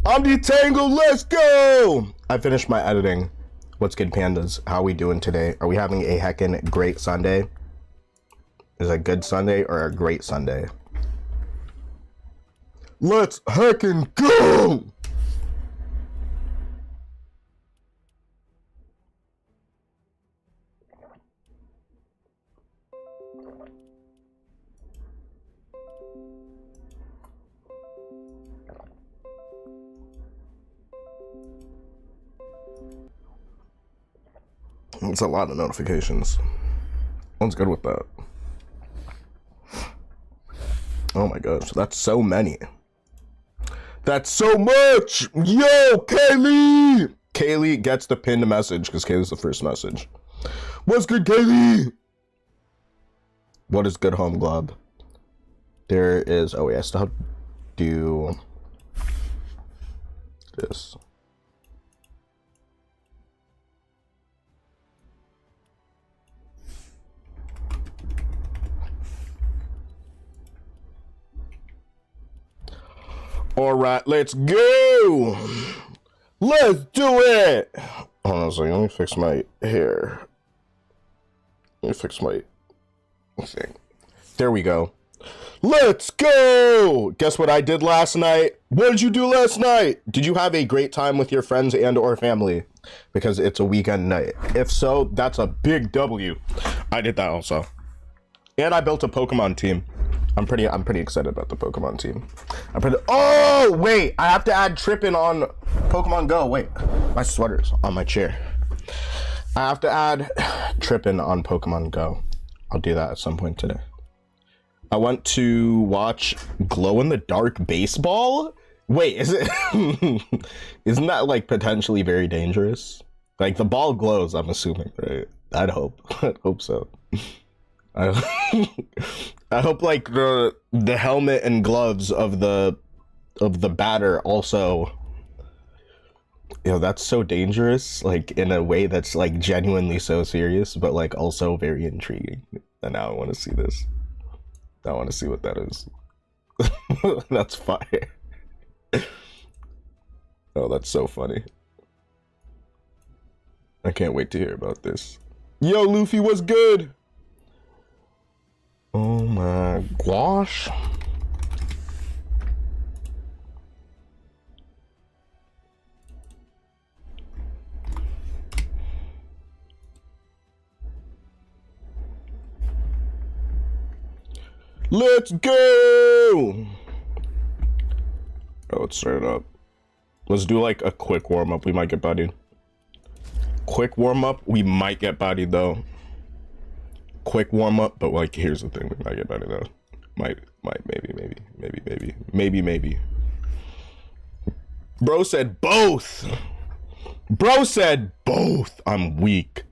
I'm detangled, let's go! I finished my editing. What's good, pandas? How are we doing today? Are we having a heckin' great Sunday? Is it a good Sunday or a great Sunday? Let's heckin' go! It's a lot of notifications. One's good with that. Oh my gosh, that's so many. That's so much! Yo, Kaylee! Kaylee gets the pinned message because Kaylee's the first message. What's good, Kaylee? What is good, home glob? There is, oh wait, I still have to do this. All right, let's go. Let's do it. Hold on a second, let me fix my hair. Let me fix my thing. There we go. Let's go. Guess what I did last night? What did you do last night? Did you have a great time with your friends and or family? Because it's a weekend night. If so, that's a big W. I did that also. And I built a Pokemon team. I'm pretty excited about the Pokemon team. Oh wait, I have to add Trippin on Pokemon Go. Wait, my sweater's on my chair. I have to add Trippin on Pokemon Go. I'll do that at some point today. I want to watch glow in the dark baseball. Wait, is it? Isn't that like potentially very dangerous? Like the ball glows, I'm assuming, right? I'd hope. I'd hope so. I hope like the helmet and gloves of the batter also, you know, that's so dangerous, like in a way that's like genuinely so serious, but like also very intriguing. And now I want to see this. I want to see what that is. That's fire. Oh, that's so funny. I can't wait to hear about this. Yo, Luffy, what's good? Oh my gosh. Let's go. Oh, let's start it up. Let's do like a quick warm up. We might get bodied. Quick warm up. We might get bodied though. Quick warm up, but like here's the thing, we might get better though. Might, maybe. Bro said both. Bro said both. I'm weak.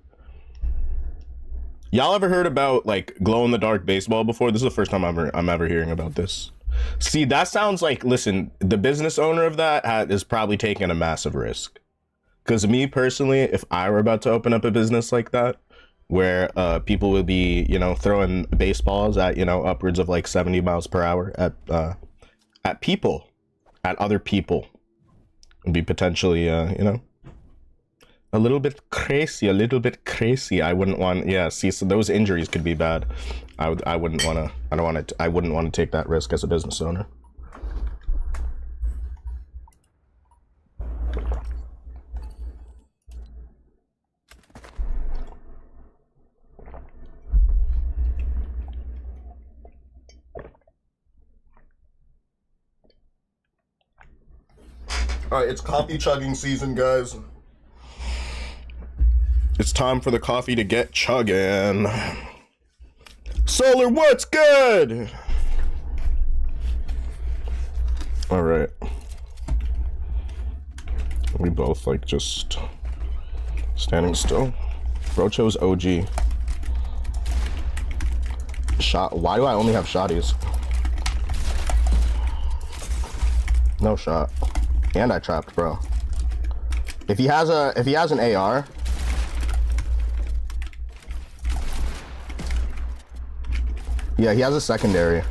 Y'all ever heard about like glow in the dark baseball before? This is the first time I'm ever hearing about this. See, that sounds like, listen, the business owner of that is probably taking a massive risk. Because me personally, if I were about to open up a business like that, where people will be, you know, throwing baseballs at, you know, upwards of like 70 miles per hour at people, at other people, and be potentially, you know, a little bit crazy. I wouldn't want, yeah, see, so those injuries could be bad. I wouldn't want to, I wouldn't want to take that risk as a business owner. Alright, it's coffee chugging season, guys. It's time for the coffee to get chugging. Solar, what's good? Alright. We both like just standing still. Brocho's OG. Shot. Why do I only have shotties? No shot. And I trapped, bro. If he has an AR, yeah, he has a secondary.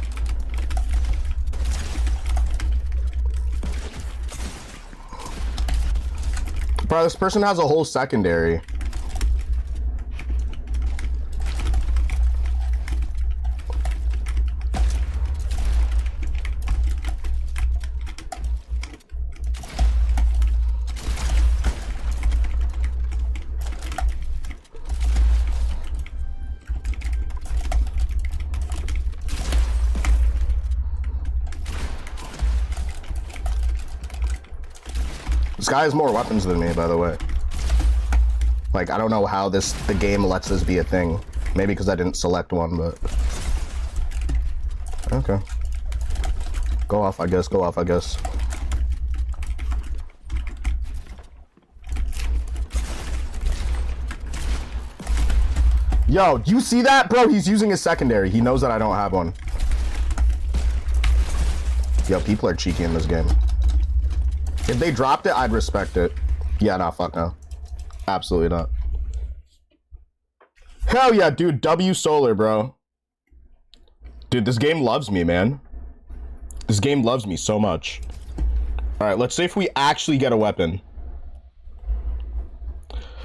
Bro, this person has a whole secondary. This guy has more weapons than me, by the way. Like, I don't know how the game lets this be a thing. Maybe because I didn't select one, but... Okay. Go off, I guess. Go off, I guess. Yo, do you see that? Bro, he's using his secondary. He knows that I don't have one. Yo, people are cheeky in this game. If they dropped it, I'd respect it. Yeah, nah, fuck no. Absolutely not. Hell yeah, dude. W Solar, bro. Dude, this game loves me, man. This game loves me so much. Alright, let's see if we actually get a weapon.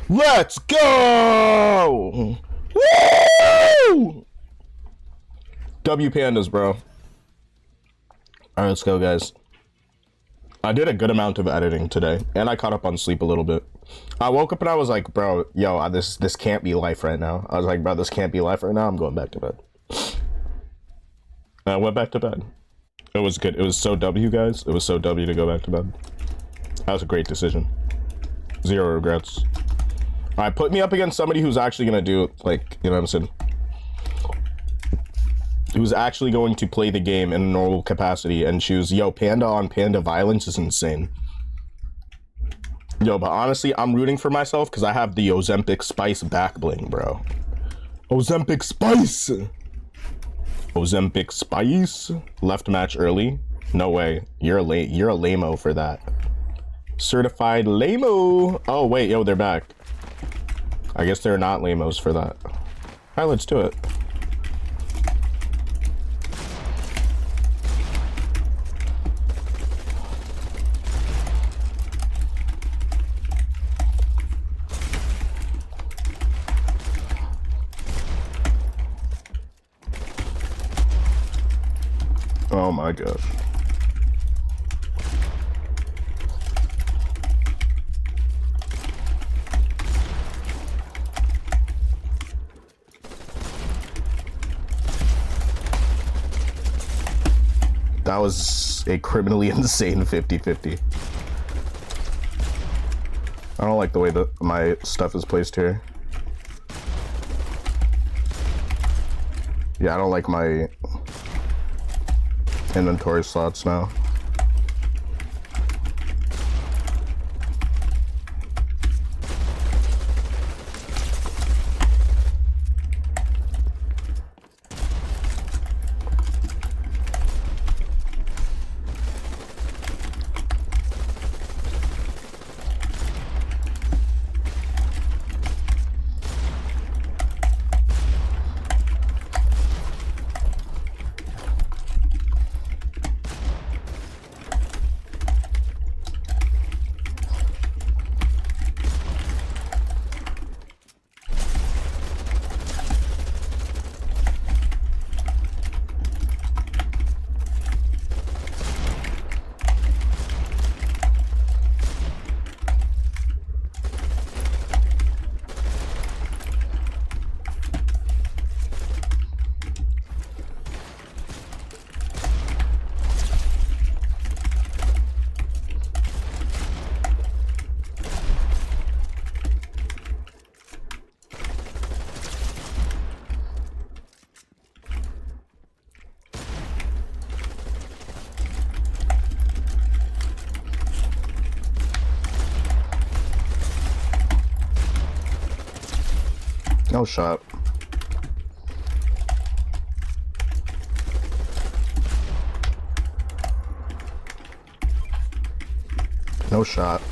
Let's go! Woo! W Pandas, bro. Alright, let's go, guys. I did a good amount of editing today, and I caught up on sleep a little bit. I woke up and I was like, bro, yo, this can't be life right now. I was like, bro, this can't be life right now. I'm going back to bed. And I went back to bed. It was good. It was so W, guys. It was so W to go back to bed. That was a great decision. Zero regrets. All right, put me up against somebody who's actually going to do, like, you know what I'm saying? Who's actually going to play the game in a normal capacity and choose, yo, panda on panda violence is insane. Yo, but honestly, I'm rooting for myself because I have the Ozempic Spice back bling, bro. Ozempic Spice! Ozempic Spice? Left match early? No way. You're a lame-o for that. Certified lame-o! Oh, wait, yo, they're back. I guess they're not lame-os for that. Alright, let's do it. Oh my gosh. That was a criminally insane 50-50. I don't like the way that my stuff is placed here. Yeah, I don't like my inventory slots now. No shot. No shot.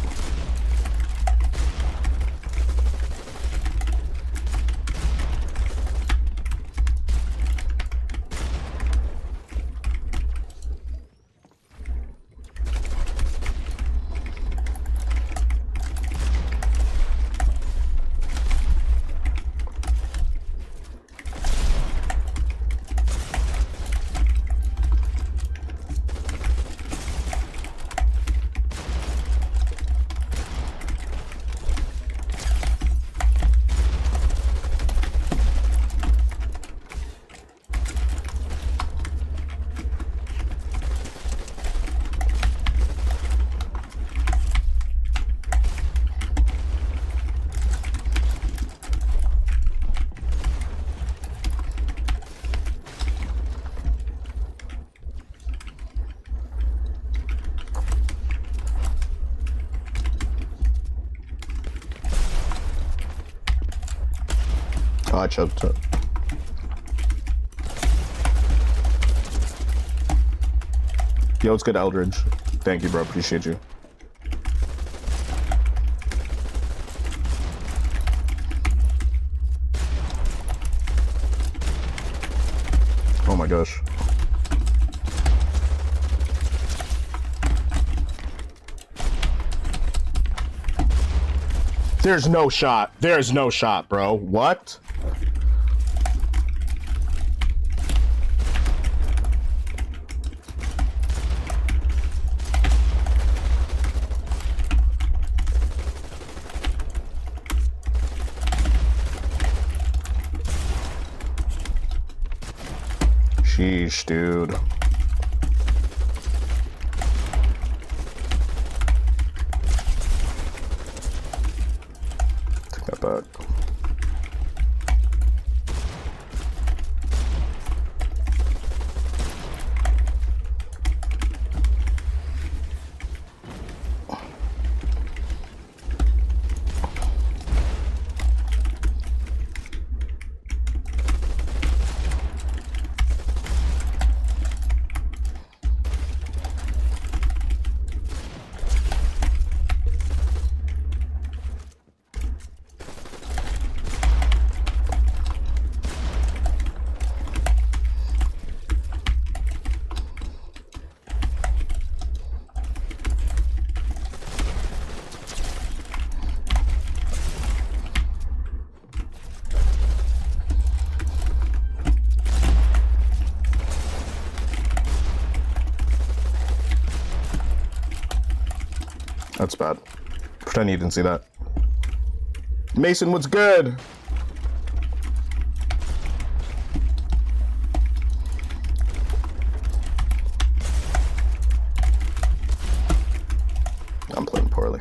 Oh, I choked it. Yo, it's good, Eldridge. Thank you, bro. Appreciate you. Oh my gosh. There's no shot. There's no shot, bro. What? Sheesh, dude. Take that back. That's bad. Pretend you didn't see that. Mason, what's good? I'm playing poorly.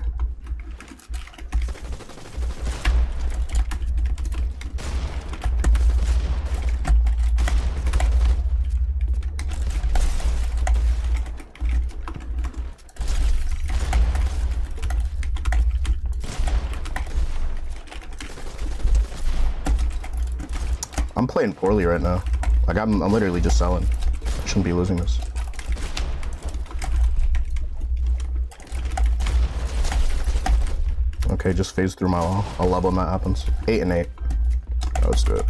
I'm playing poorly right now. Like, I'm literally just selling. I shouldn't be losing this. Okay, just phase through my wall. I'll love when that happens. 8 and 8. Let's do it.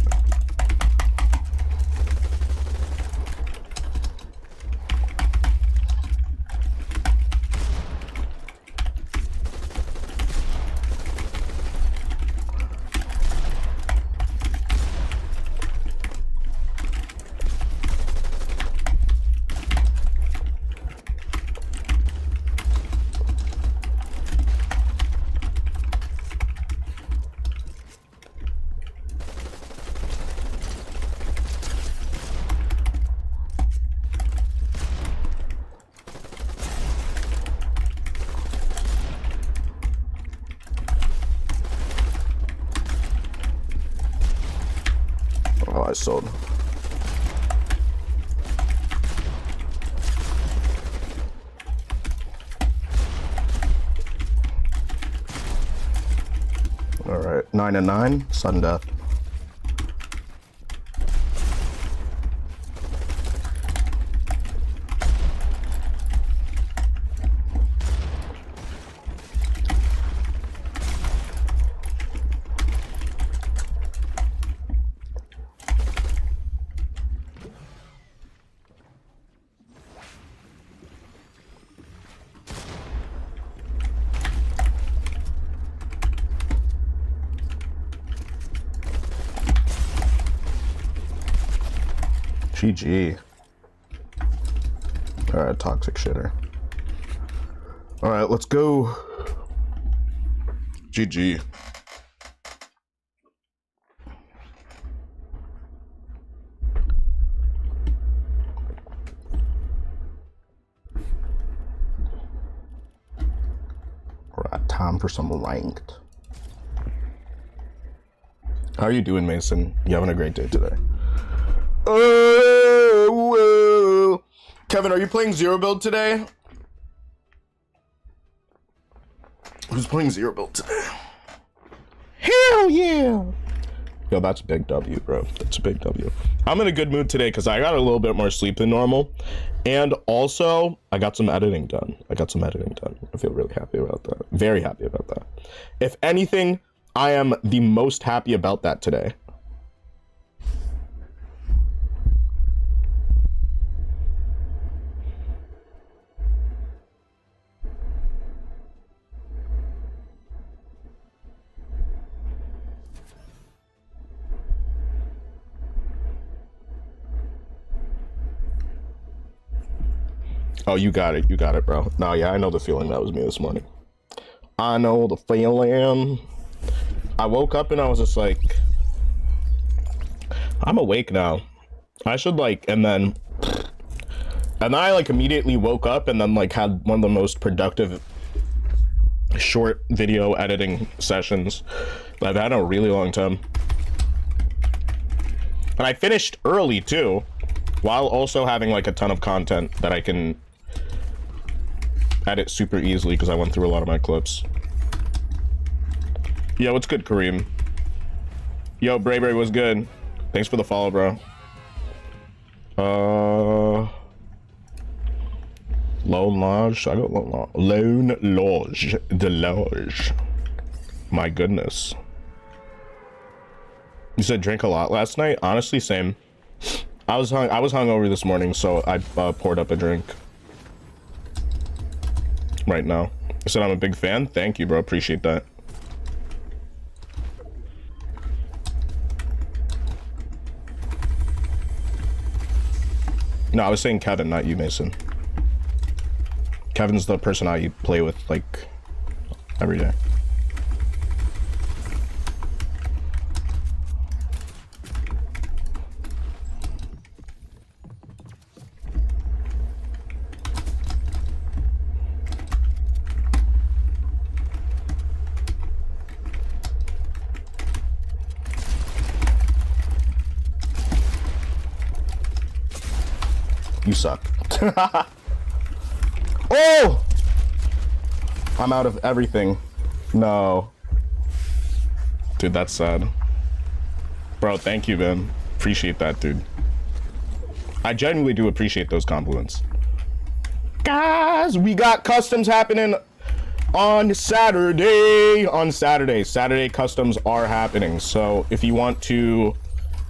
Oh, I sold. All right, 9 and 9, sudden death. GG. Alright, toxic shitter. Alright, let's go. GG. Alright, time for some ranked. How are you doing, Mason? You having a great day today? Oh, Kevin, are you playing Zero Build today? Who's playing Zero Build today? Hell yeah! Yo, that's a big W, bro. That's a big W. I'm in a good mood today because I got a little bit more sleep than normal. And also, I got some editing done. I feel really happy about that. Very happy about that. If anything, I am the most happy about that today. Oh, you got it, bro. No, yeah, I know the feeling. That was me this morning. I know the feeling. I woke up and I was just like, I'm awake now. I should like, and then I like immediately woke up and then like had one of the most productive short video editing sessions that I've had in a really long time. And I finished early too, while also having like a ton of content that I can edit super easily because I went through a lot of my clips. Yo, what's good, Kareem? Yo, Brayberry, what's good? Thanks for the follow, bro. Lone Lodge. I got Lone Lodge. The Lodge. My goodness. You said drink a lot last night? Honestly, same. I was hungover this morning, so I poured up a drink. Right now. I said I'm a big fan. Thank you, bro. Appreciate that. No, I was saying Kevin, not you, Mason. Kevin's the person I play with, like, every day. You suck. Oh! I'm out of everything. No. Dude, that's sad. Bro, thank you, man. Appreciate that, dude. I genuinely do appreciate those compliments. Guys, we got customs happening on Saturday. Saturday customs are happening. So if you want to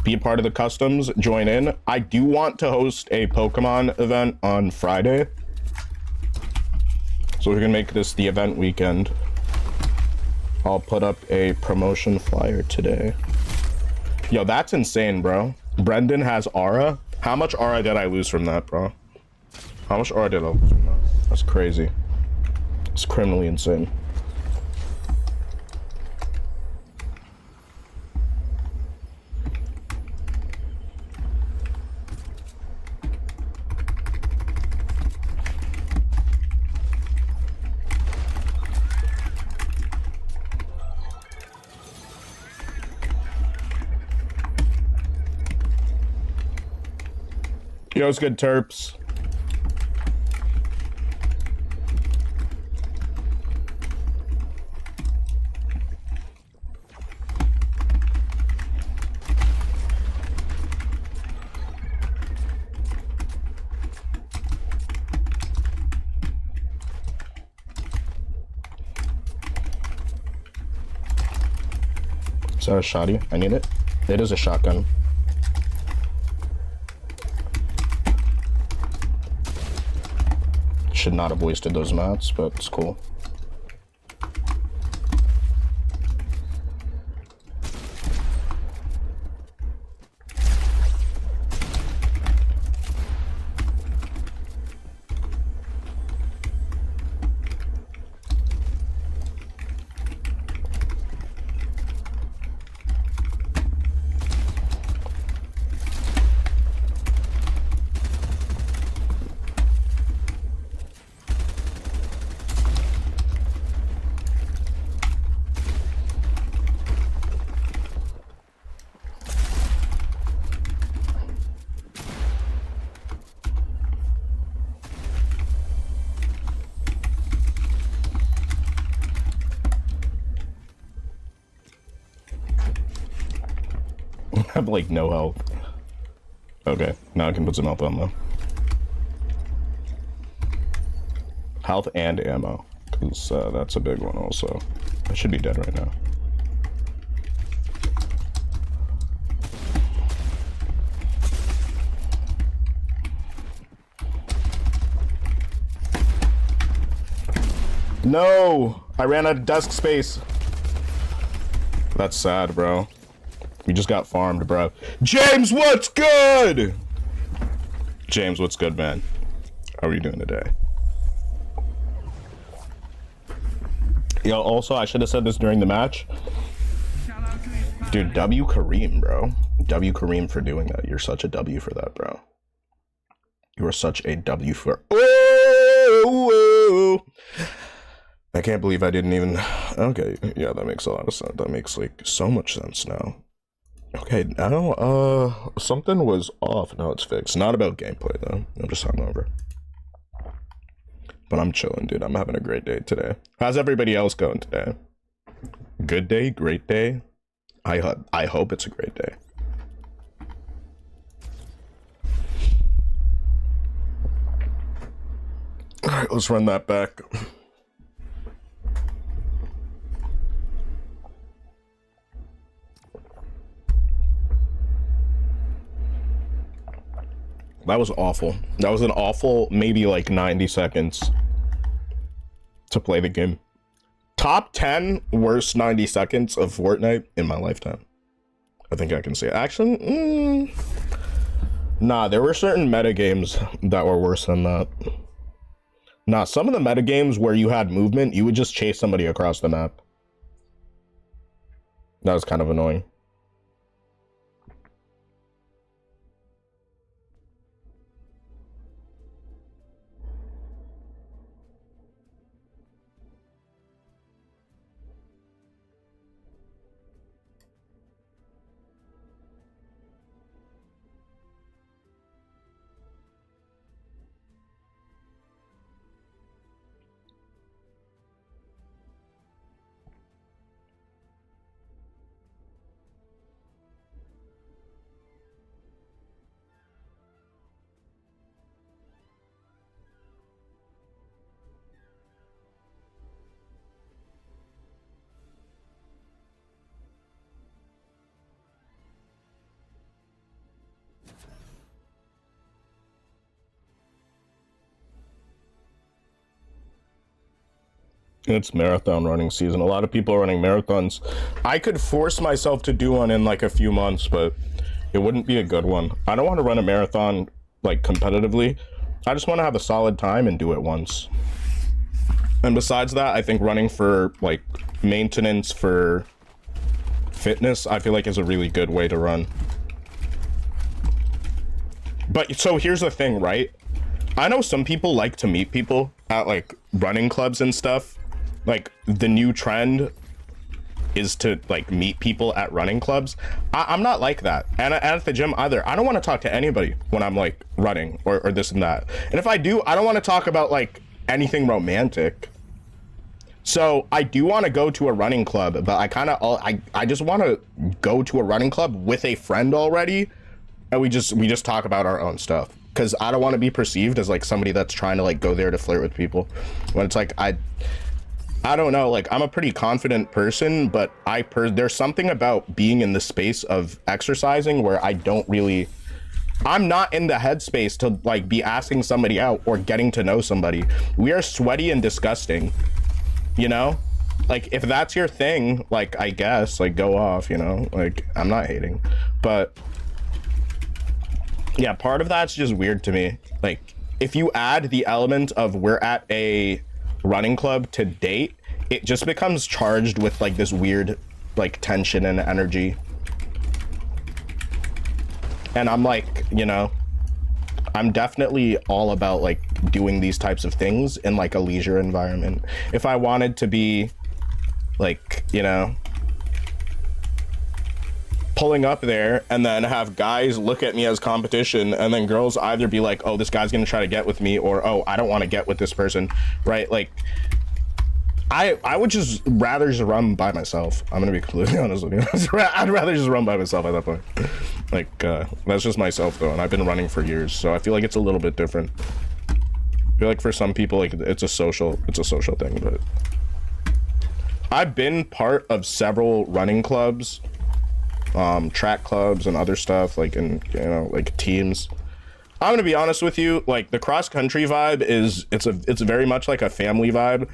be a part of the customs, join in. I do want to host a Pokemon event on Friday, so we're gonna make this the event weekend. I'll put up a promotion flyer today. Yo, that's insane, bro. Brendan has aura. How much aura did I lose from that, bro? How much aura did I lose from that? That's crazy. It's criminally insane. Yo, it's good, Terps. Is that a shotty? I need it. It is a shotgun. Should not have wasted those mats, but it's cool. I have like no health. Okay, now I can put some health on though. Health and ammo, because that's a big one also. I should be dead right now. No! I ran out of desk space. That's sad, bro. We just got farmed, bro. James, what's good? James, what's good, man? How are you doing today? Yo, also, I should have said this during the match. Dude, W Kareem, bro. W Kareem for doing that. You're such a W for that, bro. You are such a W for... Oh! I can't believe I didn't even... Okay, yeah, that makes a lot of sense. That makes, like, so much sense now. Okay, now, something was off. Now it's fixed. Not about gameplay, though. I'm just hungover. But I'm chilling, dude. I'm having a great day today. How's everybody else going today? Good day? Great day? I hope it's a great day. Alright, let's run that back. That was awful. That was an awful, maybe like 90 seconds to play the game. Top 10 worst 90 seconds of Fortnite in my lifetime. I think I can say it. Actually, nah, there were certain meta games that were worse than that. Nah, some of the meta games where you had movement, you would just chase somebody across the map. That was kind of annoying. It's marathon running season. A lot of people are running marathons. I could force myself to do one in like a few months, but it wouldn't be a good one. I don't want to run a marathon like competitively. I just want to have a solid time and do it once. And besides that, I think running for like maintenance for fitness, I feel like is a really good way to run. But so here's the thing, right? I know some people like to meet people at like running clubs and stuff. Like the new trend is to like meet people at running clubs. I'm not like that, and at the gym either. I don't want to talk to anybody when I'm like running or this and that. And if I do, I don't want to talk about like anything romantic. So I do want to go to a running club, but I just want to go to a running club with a friend already, and we just talk about our own stuff. Because I don't want to be perceived as like somebody that's trying to like go there to flirt with people, when it's like I don't know, like I'm a pretty confident person, but there's something about being in the space of exercising where I'm not in the headspace to like be asking somebody out or getting to know somebody. We are sweaty and disgusting, you know? Like if that's your thing, like I guess like go off, you know? Like I'm not hating, but yeah, part of that's just weird to me. Like if you add the element of we're at a running club to date, it just becomes charged with like this weird like tension and energy. And I'm like, you know, I'm definitely all about like doing these types of things in like a leisure environment. If I wanted to be like, you know, pulling up there and then have guys look at me as competition, and then girls either be like, oh, this guy's gonna try to get with me, or oh, I don't want to get with this person, right? Like I would just rather just run by myself. I'm gonna be completely honest with you. I'd rather just run by myself at that point. Like, that's just myself though, and I've been running for years, so I feel like it's a little bit different. I feel like for some people, like, it's a social thing, but I've been part of several running clubs, track clubs and other stuff, like, in, you know, like teams. I'm gonna be honest with you, like, the cross country vibe is, it's very much like a family vibe,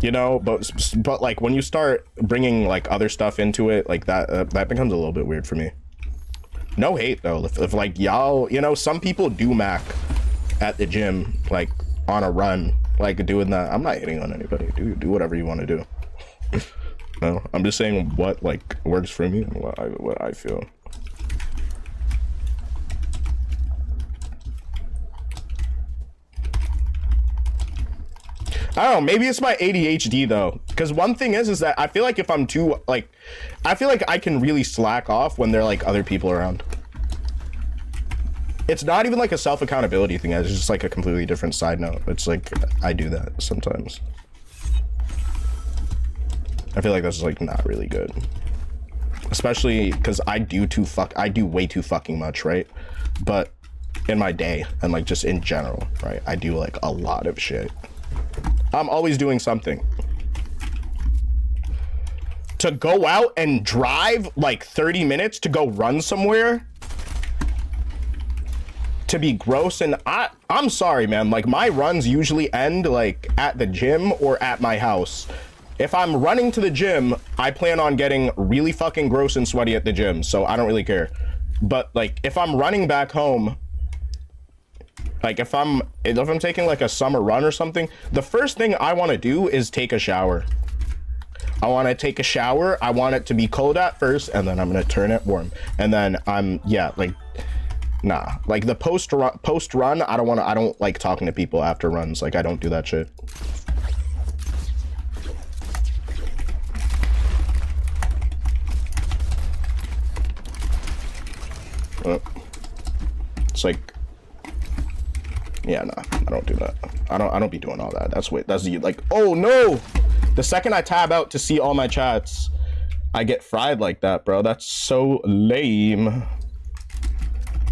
you know, but like when you start bringing like other stuff into it, like that becomes a little bit weird for me. No hate though, if like y'all, you know, some people do mac at the gym, like on a run, like doing that. I'm not hitting on anybody. Do whatever you want to do. No, I'm just saying what like works for me and what I feel. I don't know, maybe it's my ADHD though, because one thing is that I feel like if I'm too, like, I feel like I can really slack off when there are like other people around. It's not even like a self-accountability thing, it's just like a completely different side note. It's like, I do that sometimes. I feel like that's like not really good. Especially because I do way too fucking much, right? But in my day, and like just in general, right? I do like a lot of shit. I'm always doing something. To go out and drive like 30 minutes to go run somewhere, to be gross, and I'm sorry, man, like my runs usually end like at the gym or at my house. If I'm running to the gym, I plan on getting really fucking gross and sweaty at the gym, so I don't really care. But like if I'm running back home, like if I'm taking like a summer run or something, the first thing I want to do is take a shower. I want to take a shower. I want it to be cold at first, and then I'm gonna turn it warm, and then like, nah, like the post run, I don't like talking to people after runs. Like I don't do that shit. It's like, yeah, nah, I don't do that. I don't be doing all that. That's like, oh no! The second I tab out to see all my chats, I get fried like that, bro. That's so lame. I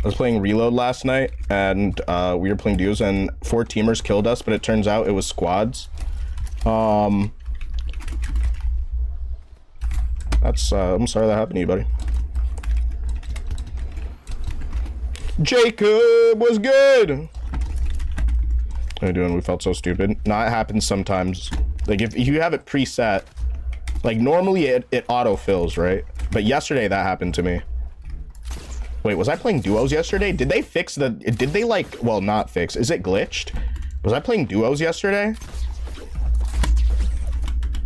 was playing Reload last night, and we were playing duos, and 4 teamers killed us, but it turns out it was squads. That's, I'm sorry that happened to you, buddy. Jacob was good. How you doing? We felt so stupid. Nah, it happens sometimes. Like if you have it preset, like normally it auto fills, right? But yesterday that happened to me. Wait, was I playing duos yesterday? Did they fix did they like, well, not fix, is it glitched? Was I playing duos yesterday?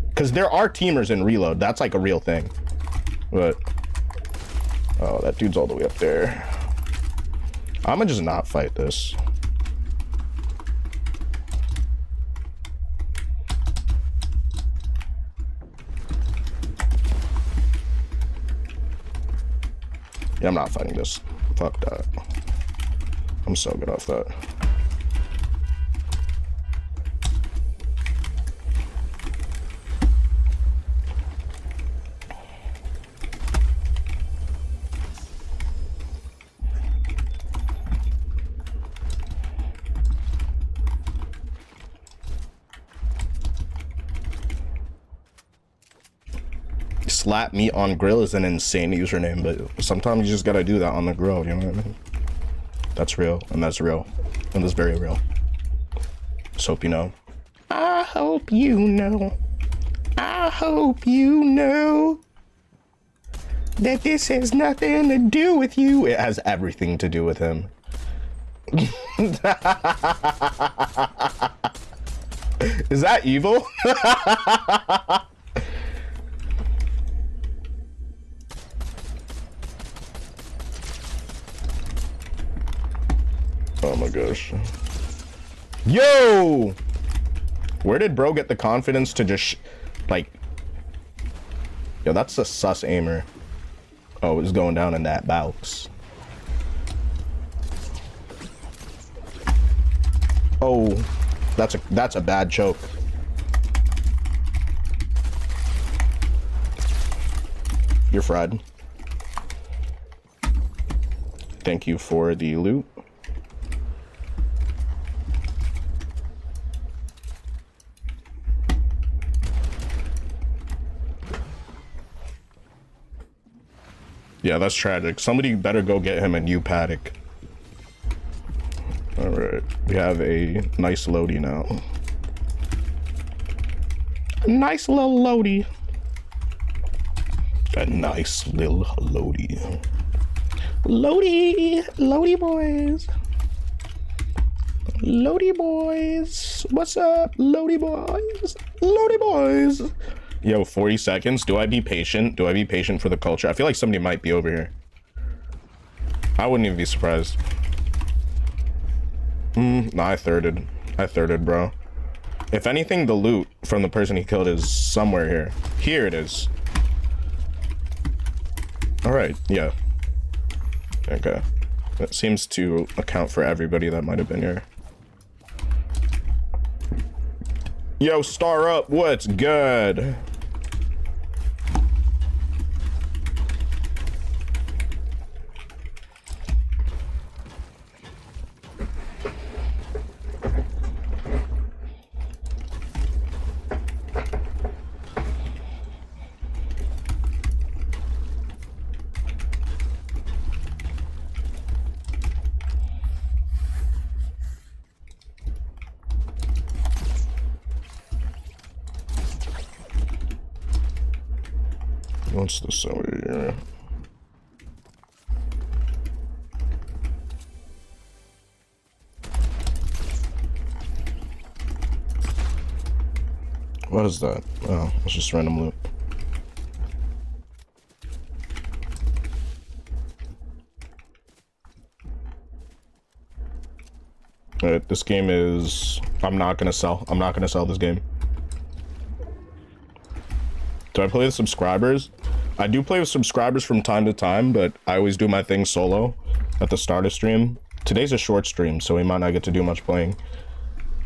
Because there are teamers in Reload. That's like a real thing. But, oh, that dude's all the way up there. I'm gonna just not fight this. Yeah, I'm not fighting this. Fuck that. I'm so good off that. Slap meat on grill is an insane username, but sometimes you just gotta do that on the grill, you know what I mean? That's real, and that's real, and that's very real. Just hope you know. I hope you know. I hope you know that this has nothing to do with you. It has everything to do with him. Is that evil? Oh my gosh. Yo! Where did bro get the confidence to just, like... Yo, that's a sus aimer. Oh, it's going down in that box. Oh, that's a bad choke. You're fried. Thank you for the loot. Yeah, that's tragic. Somebody better go get him a new paddock. Alright, we have a nice loadie now. A nice little loadie. A nice little loadie. Loadie! Loadie boys! Loadie boys! What's up, loadie boys? Loadie boys! Yo, 40 seconds. Do I be patient? Do I be patient for the culture? I feel like somebody might be over here. I wouldn't even be surprised. No, I thirded. I thirded, bro. If anything, the loot from the person he killed is somewhere here. Here it is. Alright, yeah. Okay. That seems to account for everybody that might have been here. Yo, star up, what's good? What's this over here? What is that? Oh, it's just random loot. Alright, this game is... I'm not gonna sell. I'm not gonna sell this game. Do I play with subscribers? I do play with subscribers from time to time, but I always do my thing solo at the start of stream. Today's a short stream, so we might not get to do much playing.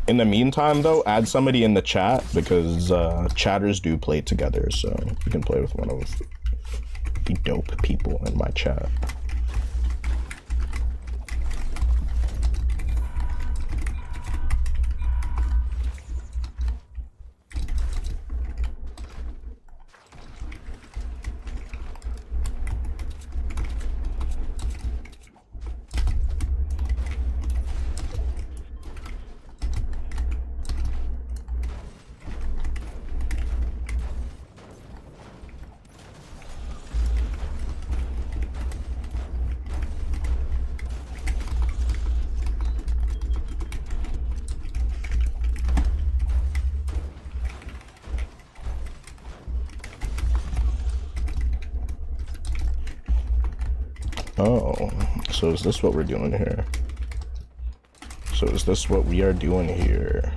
In the meantime, though, add somebody in the chat, because chatters do play together, so you can play with one of the dope people in my chat. Oh, so is this what we're doing here? So is this what we are doing here?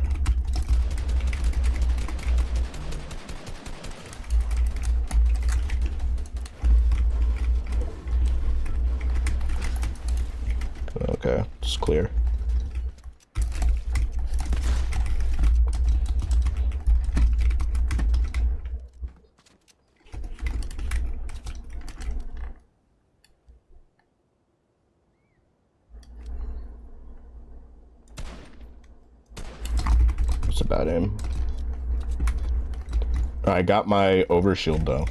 Okay, it's clear. That's a bad aim. I got my overshield though.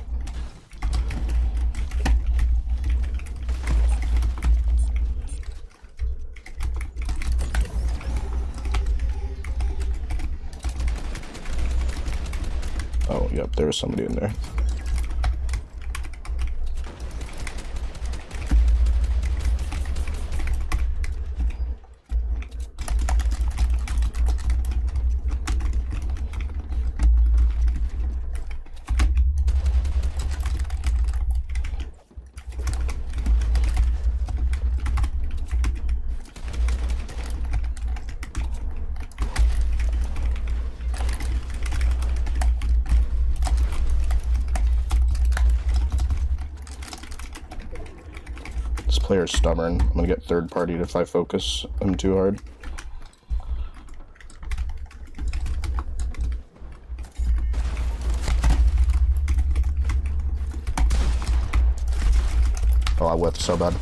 Oh, yep, there was somebody in there. Player's stubborn. I'm gonna get third partied if I focus him too hard. whiff so bad.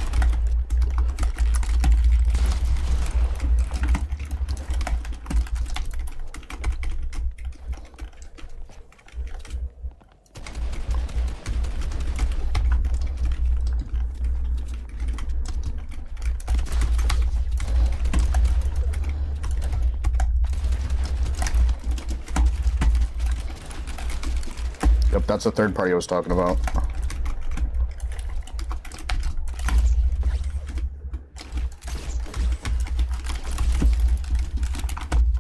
Yep, that's the third party I was talking about.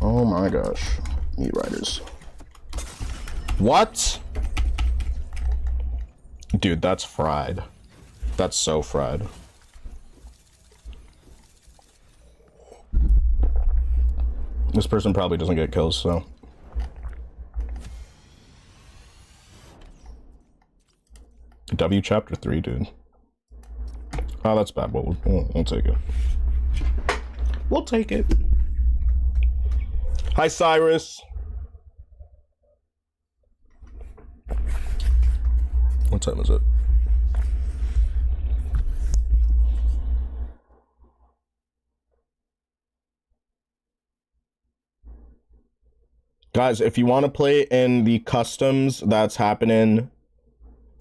Oh my gosh. Meat riders. What? Dude, that's fried. That's so fried. This person probably doesn't get kills, so. W chapter 3, dude. Oh, that's bad, but we'll take it. We'll take it. Hi, Cyrus. What time is it? Guys, if you want to play in the customs that's happening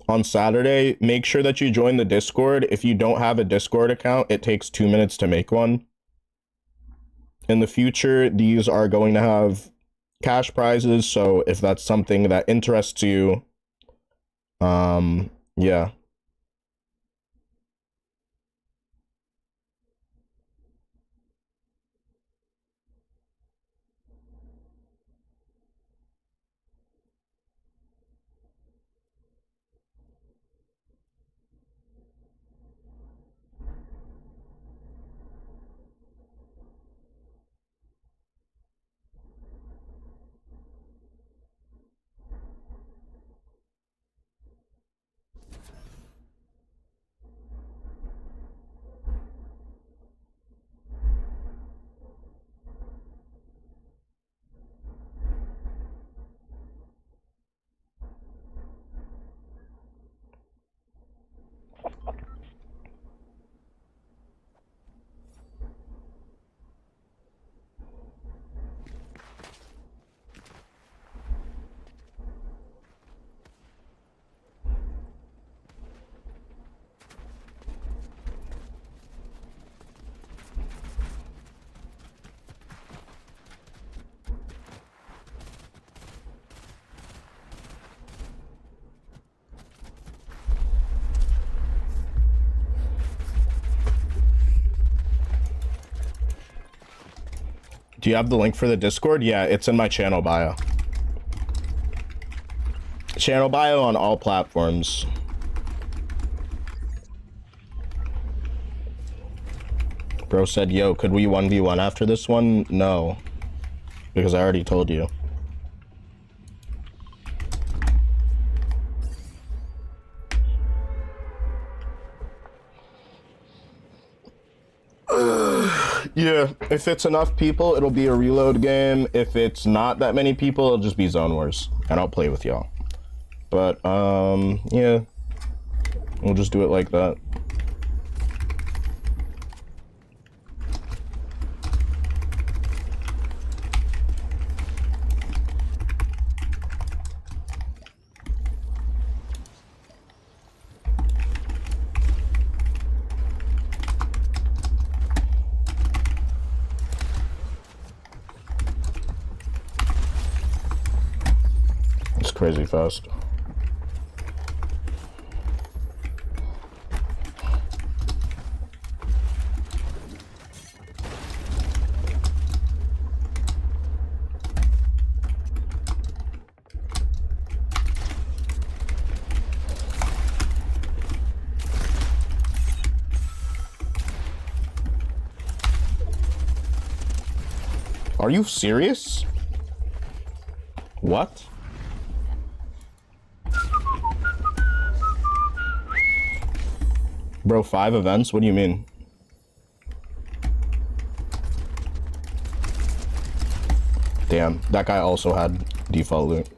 on Saturday, make sure that you join the Discord. If you don't have a Discord account, it takes 2 minutes to make one. In the future, these are going to have cash prizes, so if that's something that interests you, yeah. Do you have the link for the Discord? Yeah, it's in my channel bio. Channel bio on all platforms. Bro said, yo, could we 1v1 after this one? No. Because I already told you. Yeah, if it's enough people, it'll be a reload game. If it's not that many people, it'll just be Zone Wars. And I'll play with y'all. But, yeah. We'll just do it like that. Crazy fast. Are you serious? What? Bro, 5 events? What do you mean? Damn, that guy also had default loot.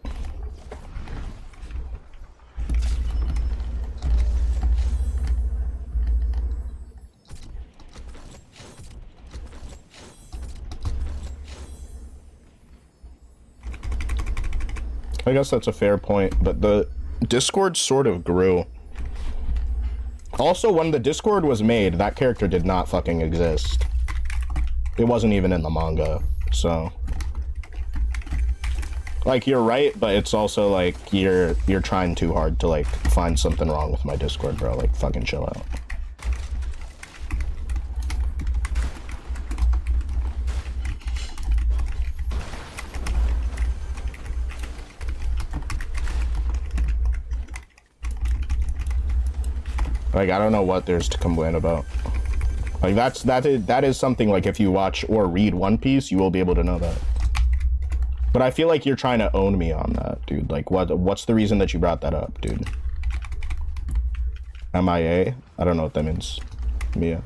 I guess that's a fair point, but the Discord sort of grew. Also, when the Discord was made, that character did not fucking exist. It wasn't even in the manga, so... Like, you're right, but it's also, like, you're trying too hard to, like, find something wrong with my Discord, bro. Like, fucking chill out. Like, I don't know what there's to complain about. Like, that is something, like, if you watch or read One Piece, you will be able to know that. But I feel like you're trying to own me on that, dude. Like, what's the reason that you brought that up, dude? MIA? I don't know what that means. Mia.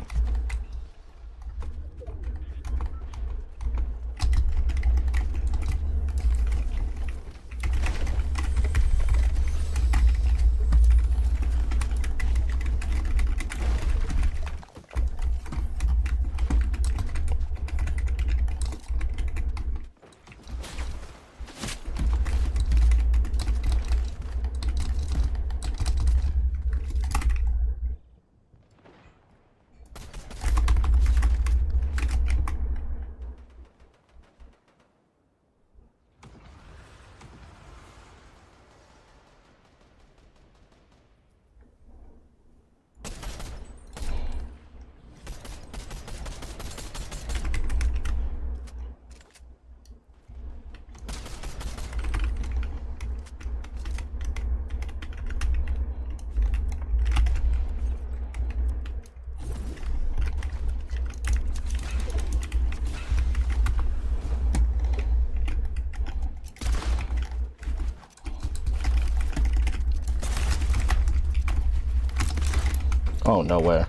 Oh, no way.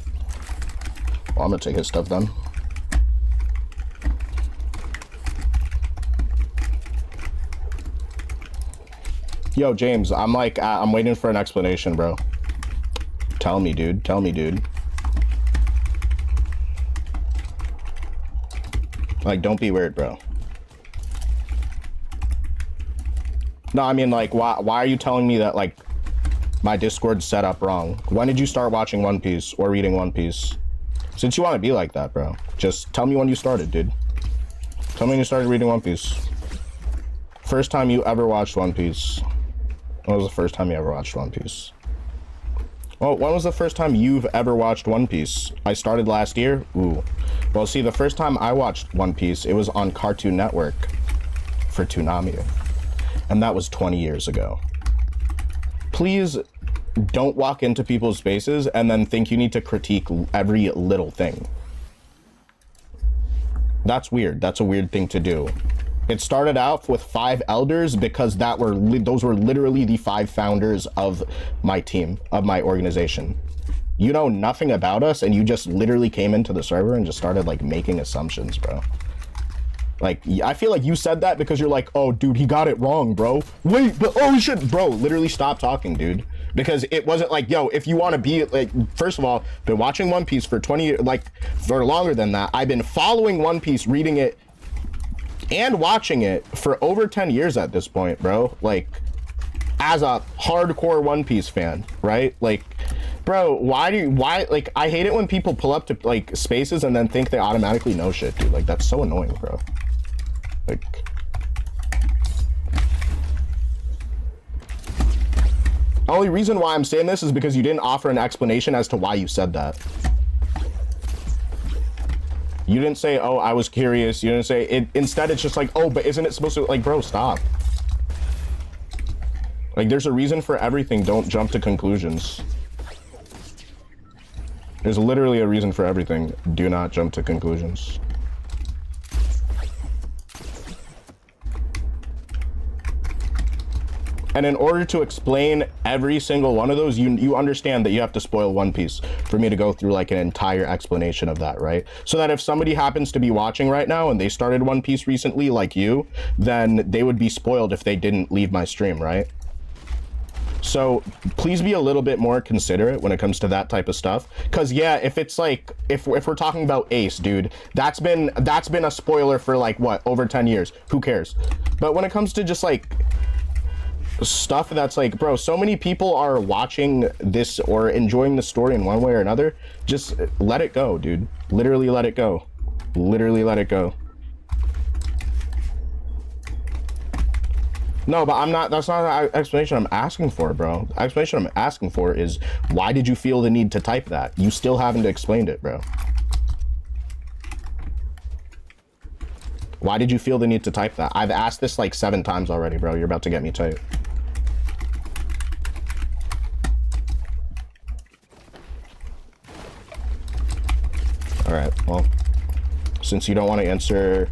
Well, I'm gonna take his stuff then. Yo, James, I'm waiting for an explanation, bro. Tell me, dude. Tell me, dude. Like, don't be weird, bro. No, I mean, like, why are you telling me that, like, my Discord's set up wrong? When did you start watching One Piece or reading One Piece? Since you want to be like that, bro, just tell me when you started, dude. Tell me when you started reading One Piece. First time you ever watched One Piece. When was the first time you ever watched One Piece? Well, when was the first time you've ever watched One Piece? I started last year? Ooh. Well, see, the first time I watched One Piece, it was on Cartoon Network for Toonami. And that was 20 years ago. Please don't walk into people's spaces and then think you need to critique every little thing. That's weird. That's a weird thing to do. It started out with 5 elders because those were literally the 5 founders of my team, of my organization. You know nothing about us and you just literally came into the server and just started like making assumptions, bro. Like, I feel like you said that because you're like, oh, dude, he got it wrong, bro. Wait, but oh shit, bro, literally stop talking, dude. Because it wasn't like, yo, if you want to be like, first of all, been watching One Piece for 20 years, like for longer than that. I've been following One Piece, reading it and watching it for over 10 years at this point, bro. Like, as a hardcore One Piece fan, right? Like, bro, why, like, I hate it when people pull up to like spaces and then think they automatically know shit, dude. Like, that's so annoying, bro. Like, the only reason why I'm saying this is because you didn't offer an explanation as to why you said that. You didn't say, oh, I was curious. You didn't say it. Instead, it's just like, oh, but isn't it supposed to, like, bro, stop. Like, there's a reason for everything. Don't jump to conclusions. There's literally a reason for everything. Do not jump to conclusions. And in order to explain every single one of those, you understand that you have to spoil One Piece for me to go through like an entire explanation of that, right? So that if somebody happens to be watching right now and they started One Piece recently like you, then they would be spoiled if they didn't leave my stream, right? So please be a little bit more considerate when it comes to that type of stuff. Cause yeah, if it's like, if we're talking about Ace, dude, that's been a spoiler for like what, over 10 years, who cares? But when it comes to just like stuff that's like, bro, so many people are watching this or enjoying the story in one way or another. Just let it go, dude. Literally let it go. Literally let it go. No, but that's not an explanation I'm asking for, bro. The explanation I'm asking for is, why did you feel the need to type that? You still haven't explained it, bro. Why did you feel the need to type that? I've asked this like 7 times already, bro. You're about to get me tight. All right, well, since you don't want to answer,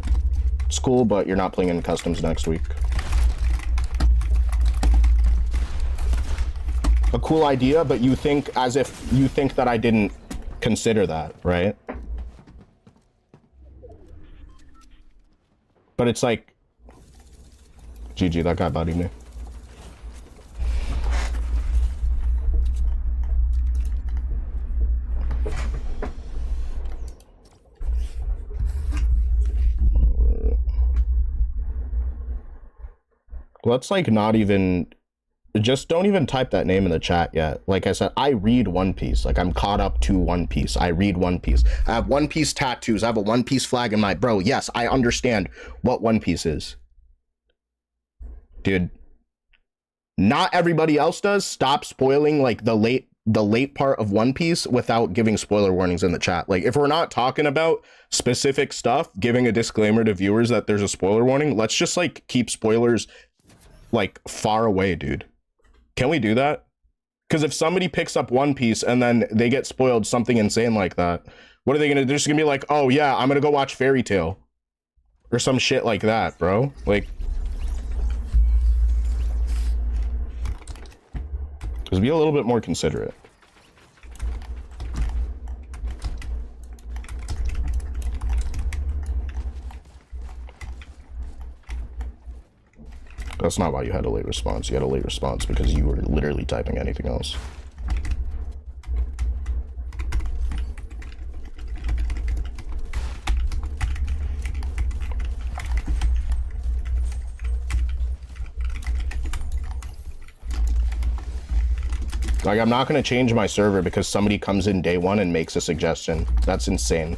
it's cool, but you're not playing in customs next week. A cool idea, but you think as if you think that I didn't consider that, right? But it's like, GG, that guy bodied me. Let's like not even, just don't even type that name in the chat yet. Like I said, I read One Piece. Like I'm caught up to One Piece. I read One Piece. I have One Piece tattoos. I have a One Piece flag in my, bro, yes, I understand what One Piece is. Dude, not everybody else does. Stop spoiling like the late part of One Piece without giving spoiler warnings in the chat. Like if we're not talking about specific stuff, giving a disclaimer to viewers that there's a spoiler warning, let's just like keep spoilers like far away, dude. Can we do that? Because if somebody picks up One Piece and then they get spoiled something insane like that, what are they gonna do? They're just gonna be like, oh yeah, I'm gonna go watch Fairy Tail or some shit like that, bro. Like, just be a little bit more considerate. That's not why you had a late response. You had a late response because you were literally typing anything else. Like, I'm not going to change my server because somebody comes in day 1 and makes a suggestion. That's insane.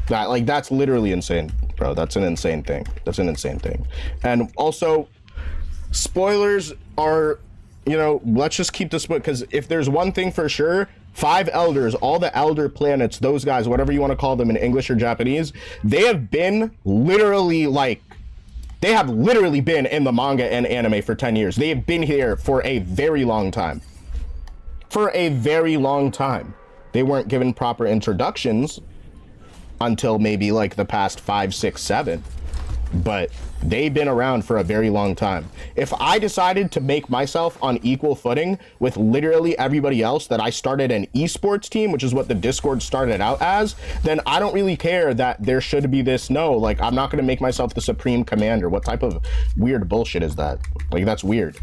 That's literally insane, bro. That's an insane thing. That's an insane thing. And also, spoilers are, you know, let's just keep this, because if there's one thing for sure, 5 elders, all the elder planets, those guys, whatever you want to call them in English or Japanese, they have been literally like, they have literally been in the manga and anime for 10 years. They have been here for a very long time. For a very long time. They weren't given proper introductions until maybe like the past 5, 6, 7, but they've been around for a very long time. If I decided to make myself on equal footing with literally everybody else, that I started an esports team, which is what the Discord started out as, then I don't really care that there should be this. No, like, I'm not going to make myself the supreme commander. What type of weird bullshit is that? Like, that's weird.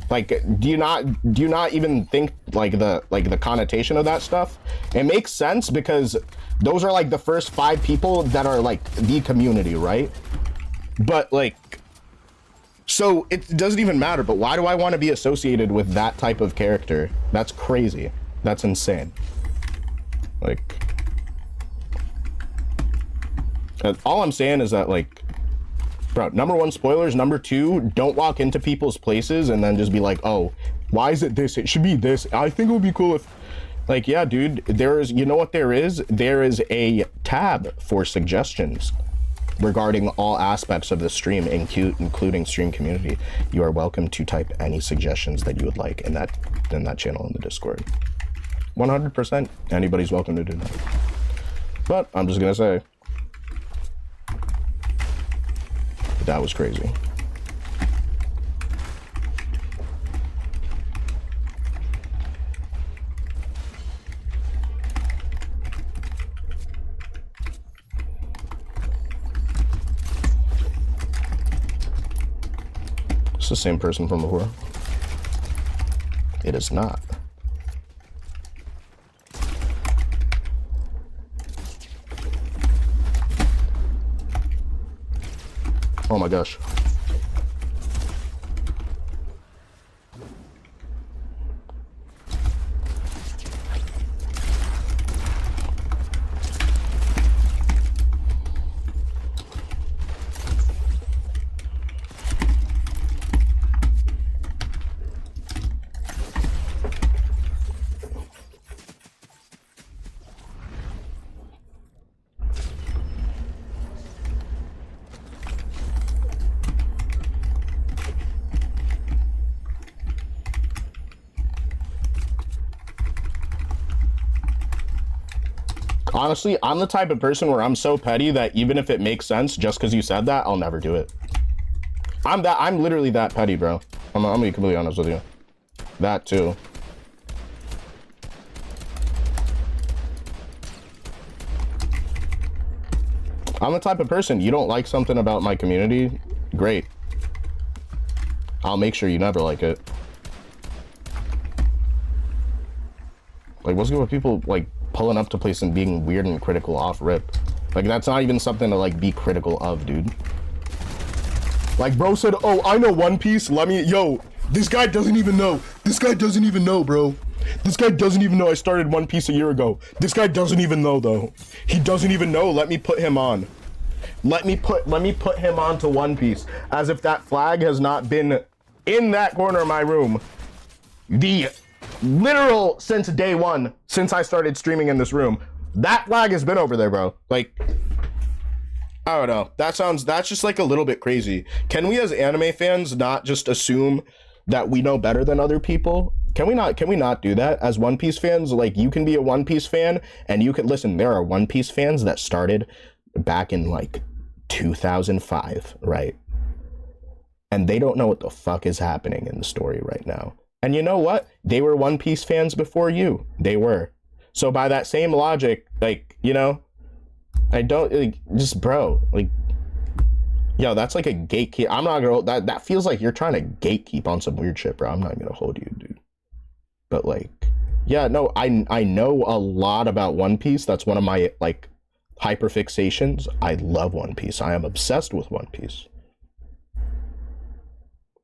Like, do you not even think like the connotation of that stuff? It makes sense because those are like the first 5 people that are like the community, right? But like, so it doesn't even matter. But why do I want to be associated with that type of character? That's crazy. That's insane. Like, all I'm saying is that, like, bro, number 1, spoilers. Number 2, don't walk into people's places and then just be like, oh, why is it this? It should be this. I think it would be cool if, like, yeah, dude, there is, you know what there is? There is a tab for suggestions regarding all aspects of the stream, including stream community. You are welcome to type any suggestions that you would like in that channel in the Discord. 100%, anybody's welcome to do that. But I'm just gonna say, that was crazy. It's the same person from before. It is not. Oh my gosh. Honestly, I'm the type of person where I'm so petty that even if it makes sense, just because you said that, I'll never do it. I'm literally that petty, bro. I'm gonna be completely honest with you. That too. I'm the type of person, you don't like something about my community, great. I'll make sure you never like it. Like, what's good with people, like, pulling up to place and being weird and critical off rip? Like, that's not even something to, like, be critical of, dude. Like, bro said, oh, I know One Piece, let me, yo, this guy doesn't even know. This guy doesn't even know, bro. This guy doesn't even know I started One Piece a year ago. This guy doesn't even know, though. He doesn't even know. Let me put him on. Let me put him on to One Piece. As if that flag has not been in that corner of my room. The literal since day one, since I started streaming in this room. That flag has been over there, bro. Like, I don't know. That's just like a little bit crazy. Can we as anime fans not just assume that we know better than other people? Can we not do that as One Piece fans? Like, you can be a One Piece fan and you can listen, there are One Piece fans that started back in like 2005, right? And they don't know what the fuck is happening in the story right now. And you know what? They were One Piece fans before you. They were. So by that same logic, like, you know, I don't, like, just, bro, like, yo, that's like a gatekeep. I'm not gonna, that feels like you're trying to gatekeep on some weird shit, bro. I'm not gonna hold you, dude. But like, yeah, no, I know a lot about One Piece. That's one of my, like, hyperfixations. I love One Piece. I am obsessed with One Piece.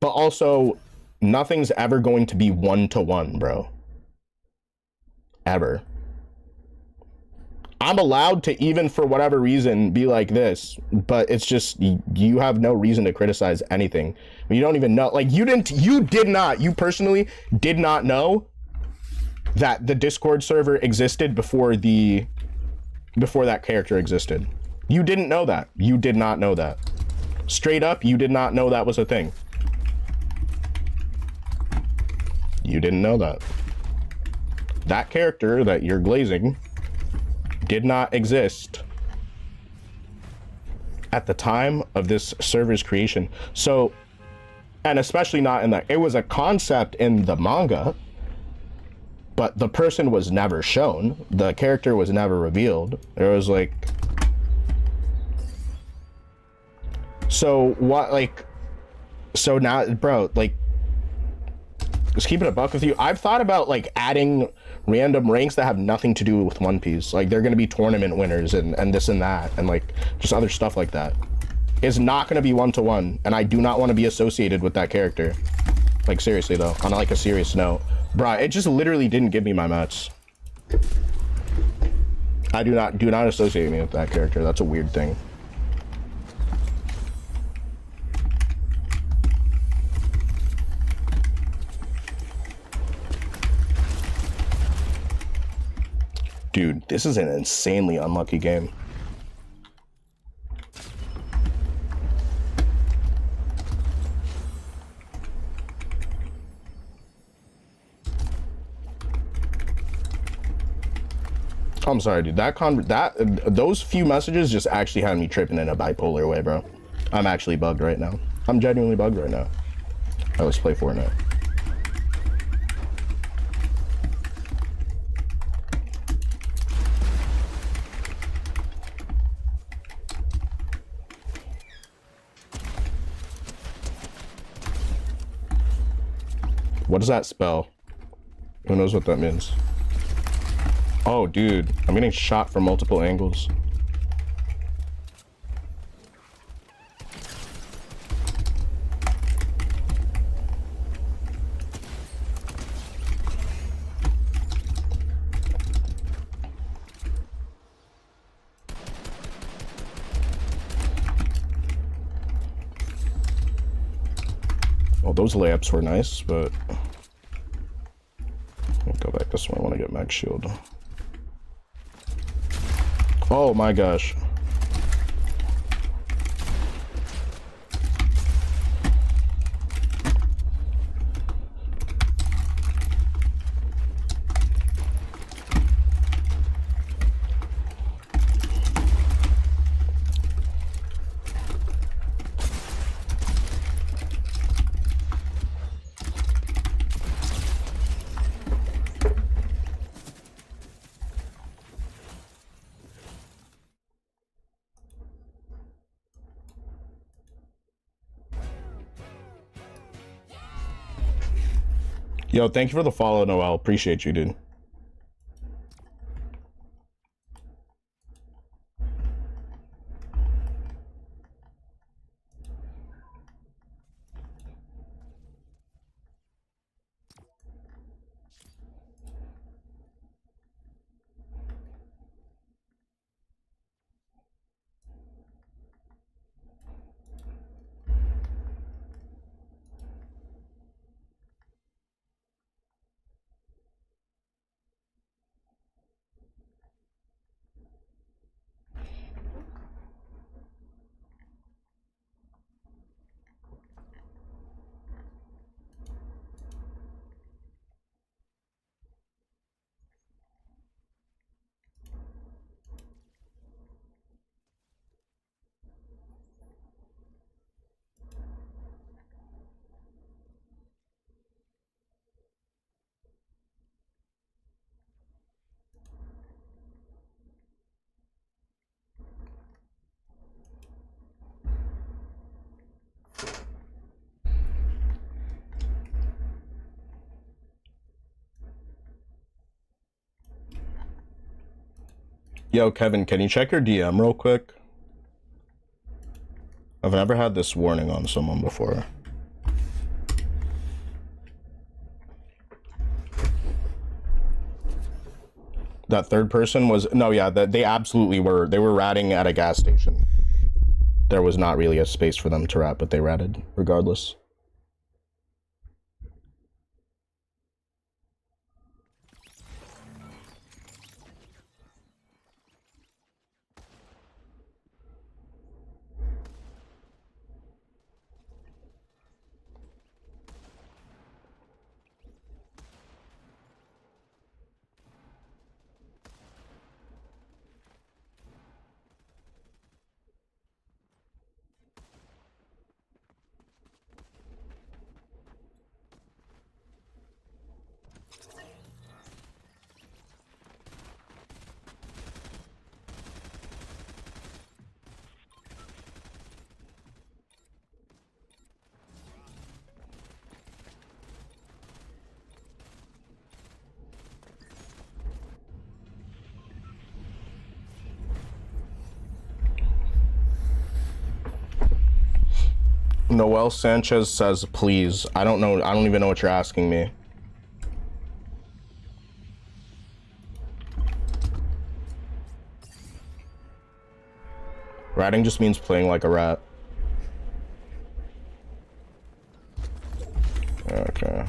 But also, nothing's ever going to be one-to-one, bro. Ever. I'm allowed to, even for whatever reason, be like this, but it's just, you have no reason to criticize anything. You don't even know, like, you personally did not know that the Discord server existed before that character existed. You didn't know that. You did not know that. Straight up, you did not know that was a thing. You didn't know that. That character that you're glazing did not exist at the time of this server's creation. So, and especially not in that, it was a concept in the manga, but the person was never shown. The character was never revealed. It was like, so what, like, so now, bro, like, just keeping a buck with you, I've thought about like adding random ranks that have nothing to do with One Piece. Like, they're gonna be tournament winners and this and that, and like just other stuff like that. It's not gonna be one-to-one, and I do not want to be associated with that character. Like, seriously though, on like a serious note. Bruh, it just literally didn't give me my mats. I do not associate me with that character. That's a weird thing. Dude, this is an insanely unlucky game. I'm sorry, dude. Those few messages just actually had me tripping in a bipolar way, bro. I'm actually bugged right now. I'm genuinely bugged right now. I let's play Fortnite. What does that spell? Who knows what that means? Oh, dude, I'm getting shot from multiple angles. Well, those layups were nice, but I'll go back this way. I want to get max shield. Oh my gosh. Yo, thank you for the follow, Noel. Appreciate you, dude. Yo, Kevin, can you check your DM real quick? I've never had this warning on someone before. That third person was... No, yeah, that they absolutely were. They were ratting at a gas station. There was not really a space for them to rat, but they ratted regardless. Noel Sanchez says, please. I don't know. I don't even know what you're asking me. Ratting just means playing like a rat. Okay.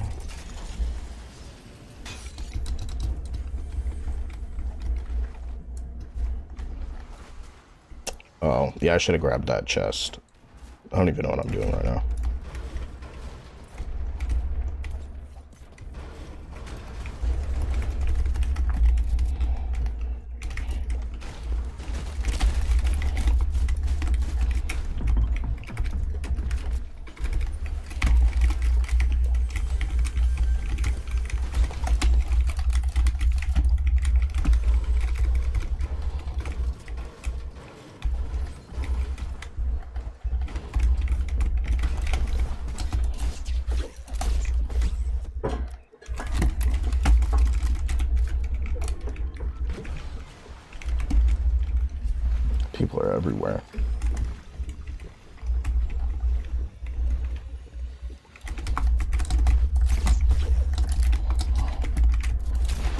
Oh, yeah, I should have grabbed that chest. I don't even know what I'm doing right now. People are everywhere.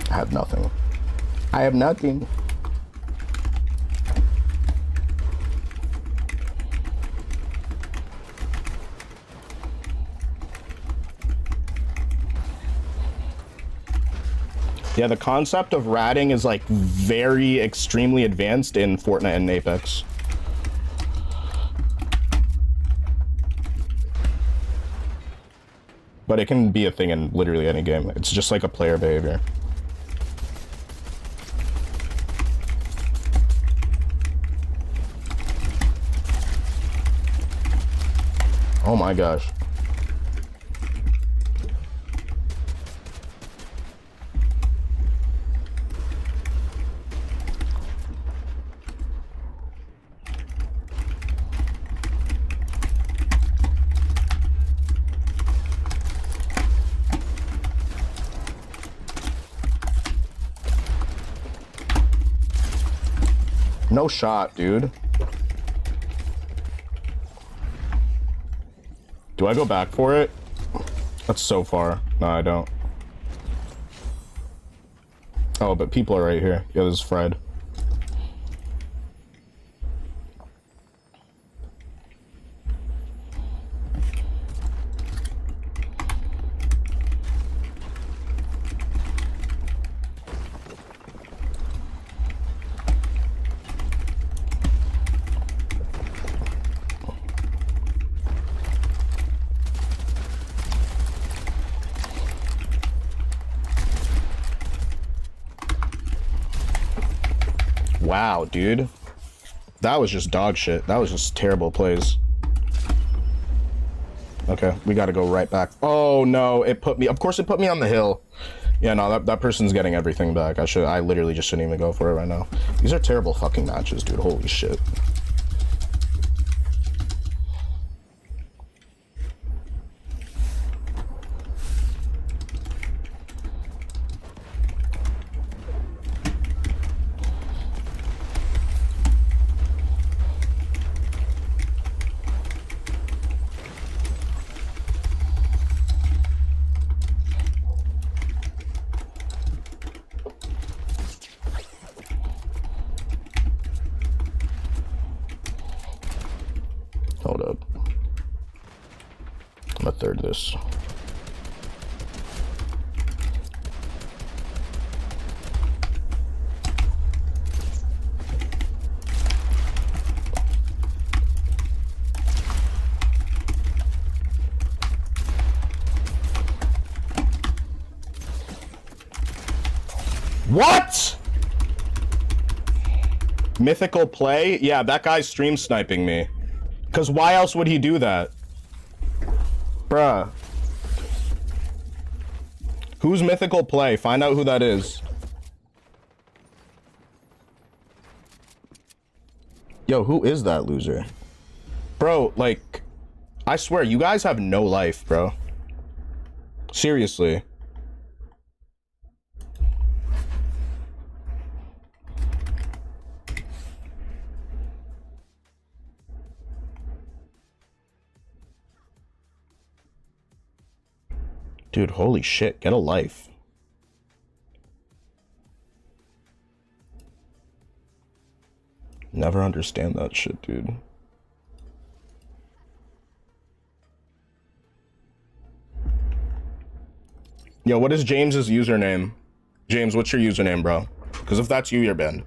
I have nothing. I have nothing. Yeah, the concept of ratting is like very extremely advanced in Fortnite and Apex. But it can be a thing in literally any game. It's just like a player behavior. Oh my gosh. No shot, dude. Do I go back for it? That's so far. No, I don't. Oh, but people are right here. Yeah, this is Fred. Wow, dude. That was just dog shit. That was just terrible plays. Okay, we gotta go right back. Oh no, it put me, of course it put me on the hill. Yeah, no, that person's getting everything back. I literally just shouldn't even go for it right now. These are terrible fucking matches, dude. Holy shit. Hold up. I'm gonna third this. What? Mythical play? Yeah, that guy's stream sniping me. Because why else would he do that? Bruh. Who's mythical play? Find out who that is. Yo, who is that loser? Bro, like, I swear, you guys have no life, bro. Seriously. Dude, holy shit, get a life. Never understand that shit, dude. Yo, what is James's username? James, what's your username, bro? Because if that's you, you're banned.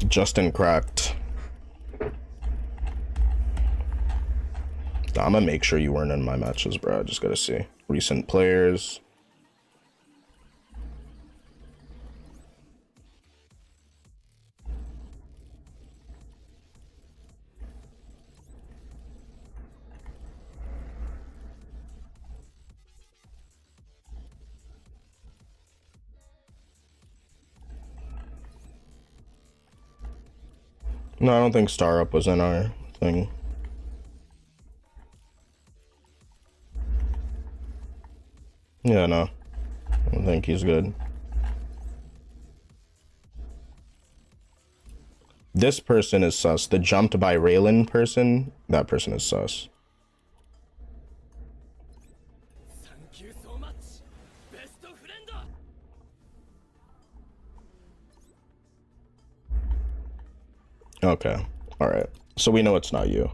Justin cracked. I'm gonna make sure you weren't in my matches, bro. I just gotta see. Recent players. No, I don't think Star Up was in our thing. Yeah, no. I don't think he's good. This person is sus. The jumped by Raylan person, that person is sus. Thank you so much. Best friend. Okay. Alright. So we know it's not you.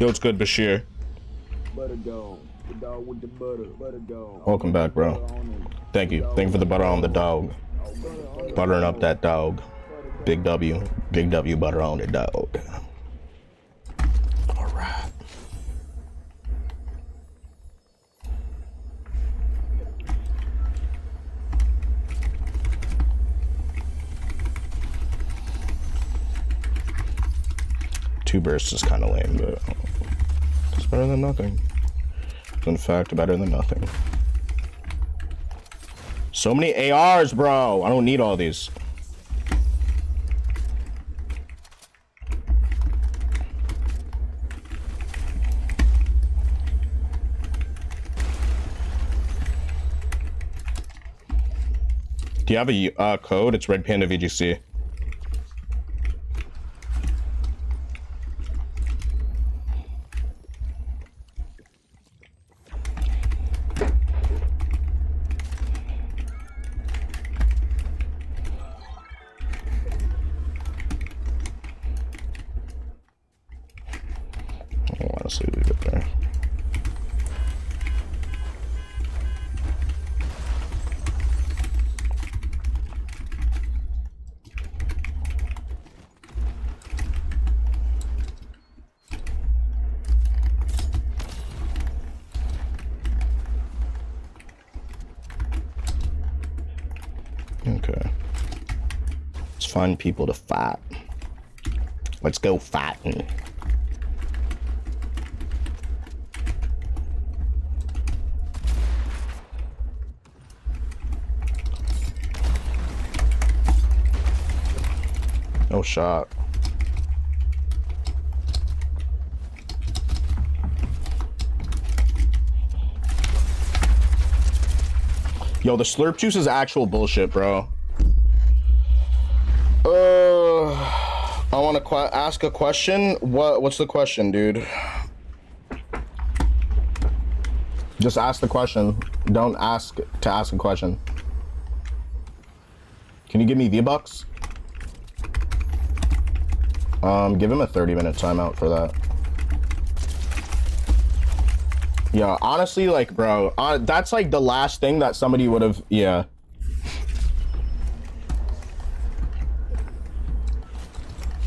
Yo, it's good, Bashir. Butter dog. The dog with the butter. Butter dog. Welcome back, bro. Thank you. Thank you for the butter on the dog. Buttering up that dog. Big W. Big W butter on the dog. Alright. Two bursts is kind of lame, but it's better than nothing. In fact, better than nothing. So many ARs, bro. I don't need all these. Do you have a code? It's Red Panda VGC. Honestly, leave it there. Okay. Let's find people to fight. Let's go fighting. No shot. Yo, the slurp juice is actual bullshit, bro. I want to ask a question. What's the question, dude? Just ask the question. Don't ask to ask a question. Can you give me V-Bucks? Give him a 30-minute timeout for that. Yeah, honestly, like, bro, that's like the last thing that somebody would have, yeah.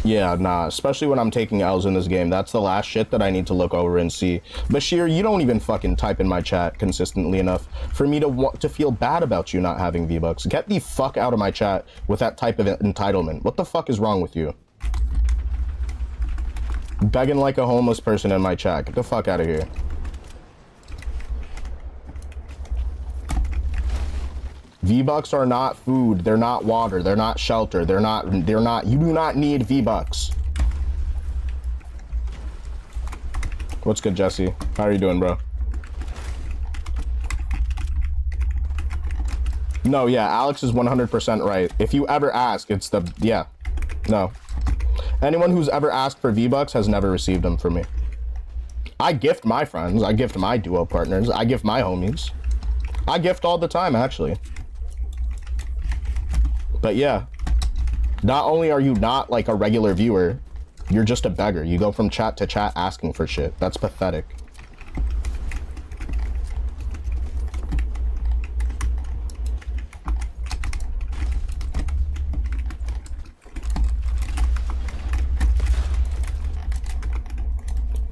Yeah, nah, especially when I'm taking L's in this game. That's the last shit that I need to look over and see. Bashir, you don't even fucking type in my chat consistently enough for me to want to feel bad about you not having V-Bucks. Get the fuck out of my chat with that type of entitlement. What the fuck is wrong with you? Begging like a homeless person in my chat. Get the fuck out of here. V-Bucks are not food. They're not water. They're not shelter. They're not, you do not need V-Bucks. What's good, Jesse? How are you doing, bro? No, yeah, Alex is 100% right. If you ever ask, it's the, yeah, no. Anyone who's ever asked for V-Bucks has never received them from me. I gift my friends. I gift my duo partners. I gift my homies. I gift all the time, actually. But yeah, not only are you not like a regular viewer, you're just a beggar. You go from chat to chat asking for shit. That's pathetic.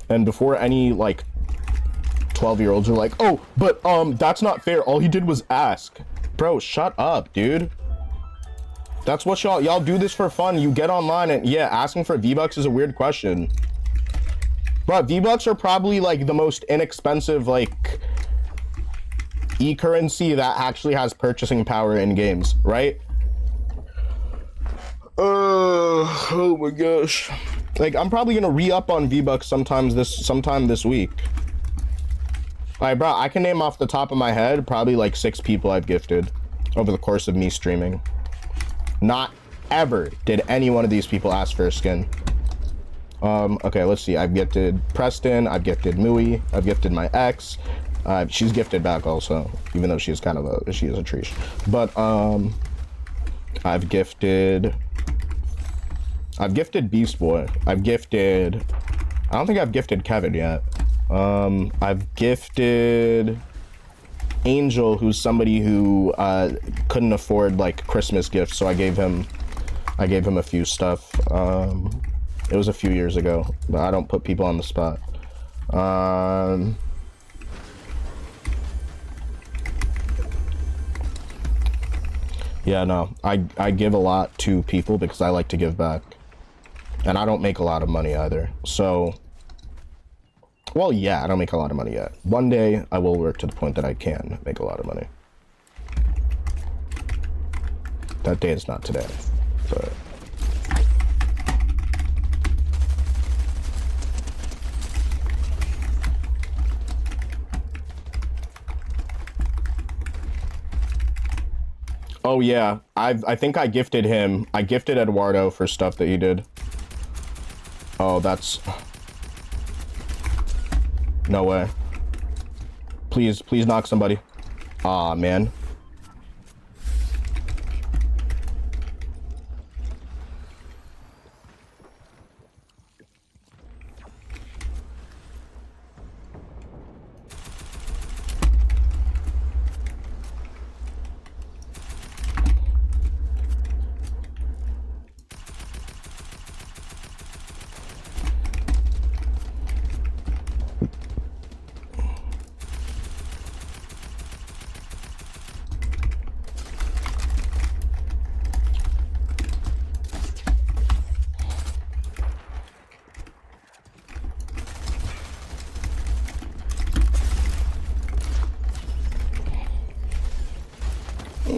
And before any like 12-year-olds are like, oh, but that's not fair. All he did was ask. Bro, shut up, dude. That's what y'all do this for fun. You get online and yeah, asking for V-Bucks is a weird question. Bro, V-Bucks are probably like the most inexpensive like e-currency that actually has purchasing power in games, right? Oh my gosh. Like I'm probably gonna re-up on V-Bucks sometime this week. Alright, bro, I can name off the top of my head probably like 6 people I've gifted over the course of me streaming. Not ever did any one of these people ask for a skin. Okay, let's see. I've gifted Preston. I've gifted Mui. I've gifted my ex. She's gifted back also, even though she's kind of she is a treesh. But I've gifted Beast Boy. I've gifted I don't think I've gifted Kevin yet. I've gifted Angel, who's somebody who couldn't afford like Christmas gifts, so I gave him a few stuff. It was a few years ago, but I don't put people on the spot. Yeah, no, I give a lot to people because I like to give back. And I don't make a lot of money either. So, well, yeah, I don't make a lot of money yet. One day I will work to the point that I can make a lot of money. That day is not today, but... Oh yeah, I think I gifted him. I gifted Eduardo for stuff that he did. Oh, that's... No way. Please knock somebody. Aw, man.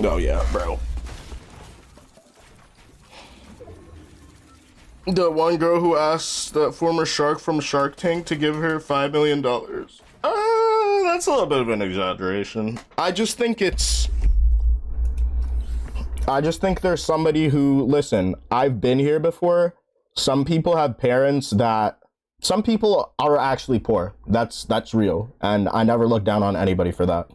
Oh yeah, bro. The one girl who asked that former shark from Shark Tank to give her $5 million. That's a little bit of an exaggeration. I just think there's somebody who, listen, I've been here before. Some people have parents that, some people are actually poor. That's real. And I never look down on anybody for that.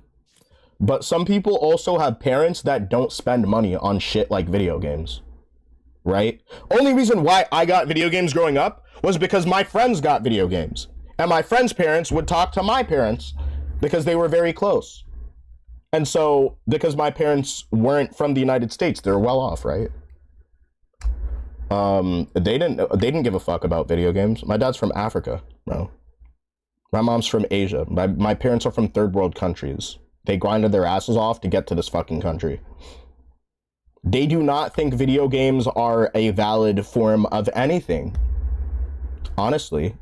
But some people also have parents that don't spend money on shit like video games, right? Only reason why I got video games growing up was because my friends got video games. And my friends' parents would talk to my parents because they were very close. And so, because my parents weren't from the United States, they're well off, right? They didn't give a fuck about video games. My dad's from Africa, bro. My mom's from Asia. My parents are from third world countries. They grinded their asses off to get to this fucking country. They do not think video games are a valid form of anything. Honestly.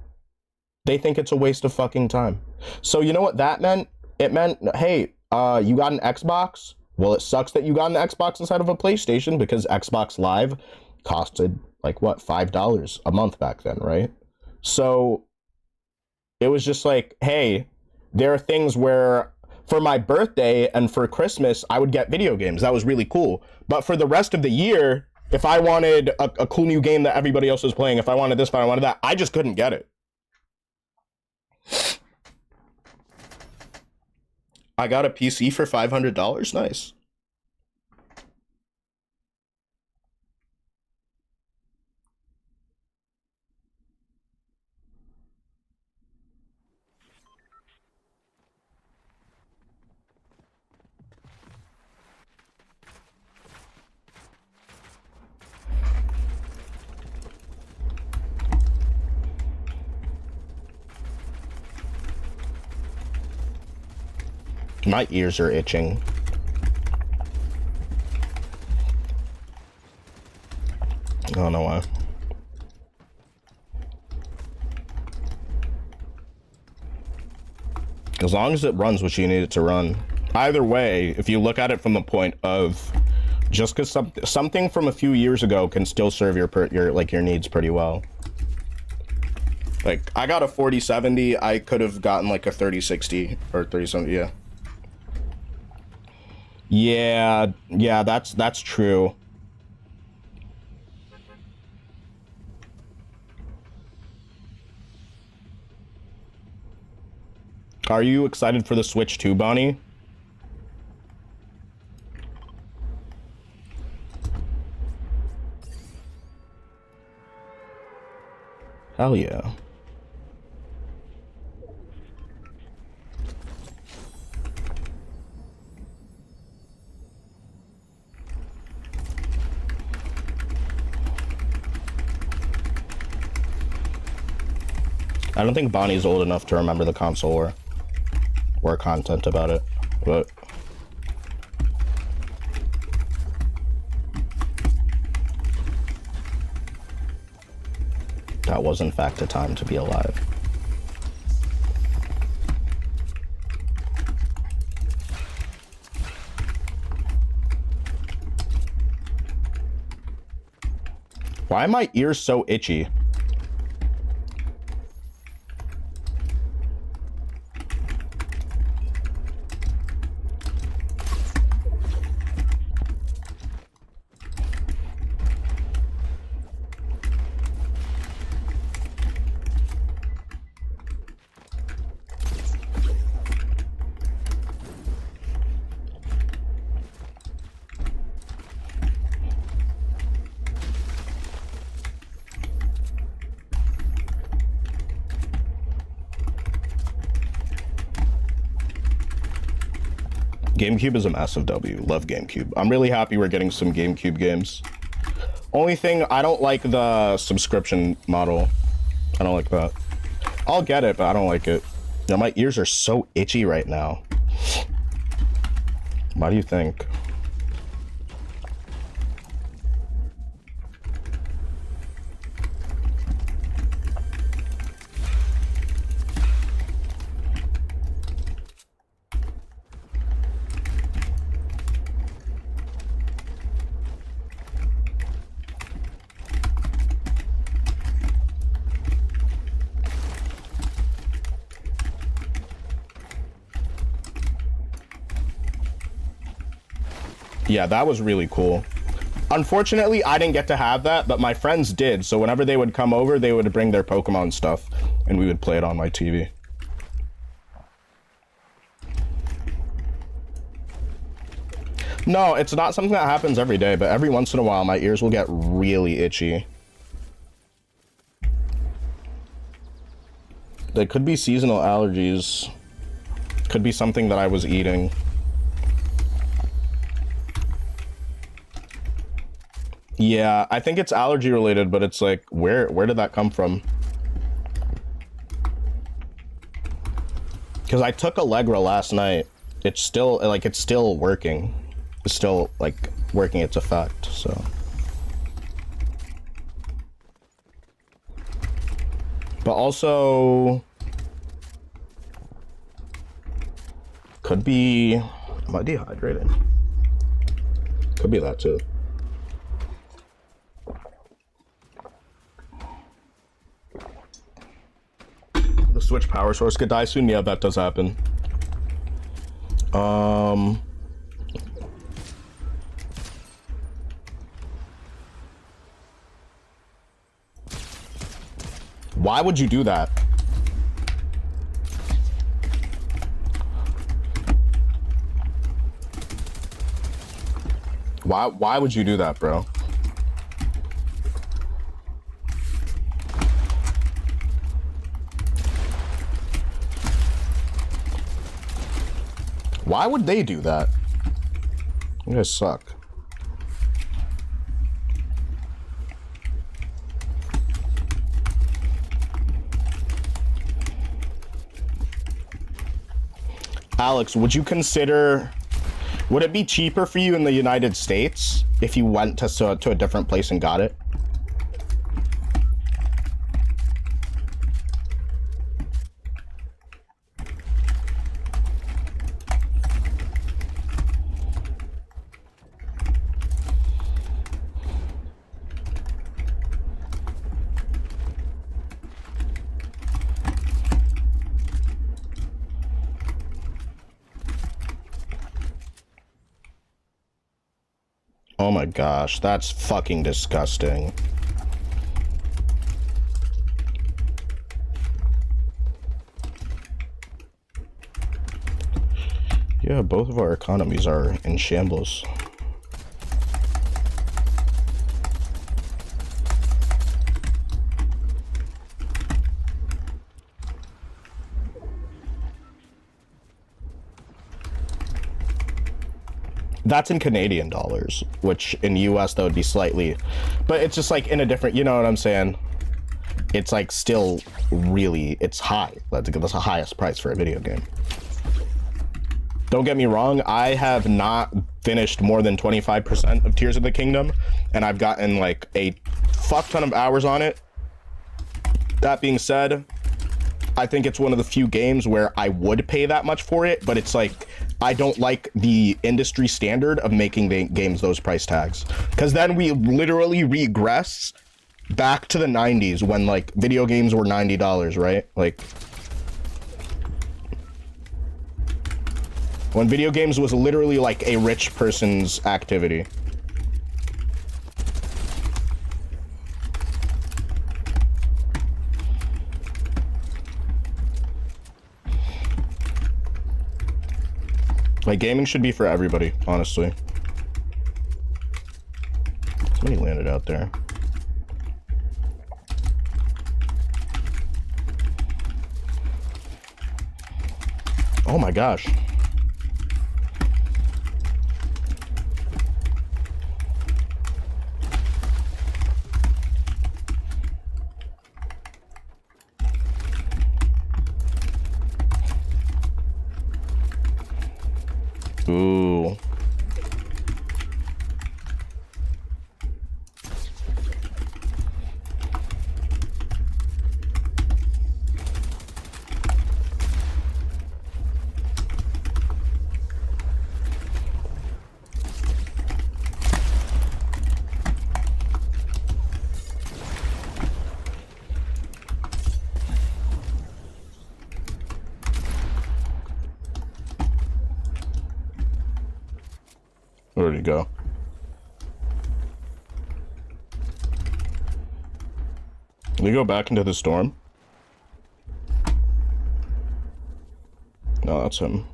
They think it's a waste of fucking time. So you know what that meant? It meant, hey, you got an Xbox? Well, it sucks that you got an Xbox instead of a PlayStation because Xbox Live costed, like, what, $5 a month back then, right? So it was just like, hey, there are things where... For my birthday and for Christmas, I would get video games. That was really cool. But for the rest of the year, if I wanted a cool new game that everybody else was playing, if I wanted this, if I wanted that, I just couldn't get it. I got a PC for $500. Nice. My ears are itching. I don't know why. As long as it runs what you need it to run. Either way, if you look at it from the point of just because something from a few years ago can still serve your needs pretty well. Like, I got a 4070, I could have gotten like a 3060 or 3070, yeah. Yeah, that's true. Are you excited for the Switch 2, Bonnie? Hell yeah. I don't think Bonnie's old enough to remember the console war or content about it, but that was in fact a time to be alive. Why are my ears so itchy? GameCube is a massive W. Love GameCube. I'm really happy we're getting some GameCube games. Only thing, I don't like the subscription model. I don't like that. I'll get it, but I don't like it. You know, my ears are so itchy right now. Why do you think? Yeah, that was really cool. Unfortunately, I didn't get to have that, but my friends did. So whenever they would come over, they would bring their Pokemon stuff, and we would play it on my TV. No, it's not something that happens every day, but every once in a while, my ears will get really itchy. They could be seasonal allergies. Could be something that I was eating. Yeah, I think it's allergy related, but it's like, where did that come from? Because I took Allegra last night. It's still, like, it's still working. It's still, like, working its effect, so. But also, could be, am I dehydrated? Could be that too. The Switch power source could die soon. Yeah, that does happen. Why would you do that? Why would you do that, bro? Why would they do that? You guys suck. Alex, would you consider, would it be cheaper for you in the United States if you went to a different place and got it? Oh my gosh, that's fucking disgusting. Yeah, both of our economies are in shambles. That's in Canadian dollars, which in US that would be slightly, but it's just like in a different, you know what I'm saying? it's like still really, it's high. That's the highest price for a video game. Don't get me wrong, I have not finished more than 25% of Tears of the Kingdom, and I've gotten like a fuck ton of hours on it. That being said, I think it's one of the few games where I would pay that much for it, but it's like, I don't like the industry standard of making the games those price tags. Because then we literally regress back to the 90s when like video games were $90, right? Like, when video games was literally like a rich person's activity. Like, gaming should be for everybody, honestly. Somebody landed out there. Oh my gosh. Ooh. Where'd he go? Did he go back into the storm? No, that's him.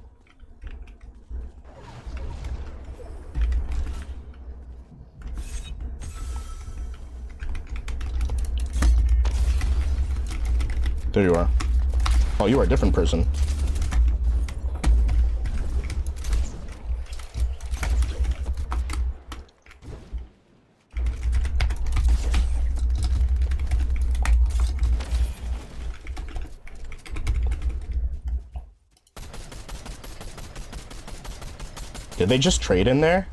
There you are. Oh, you are a different person. Did they just trade in there?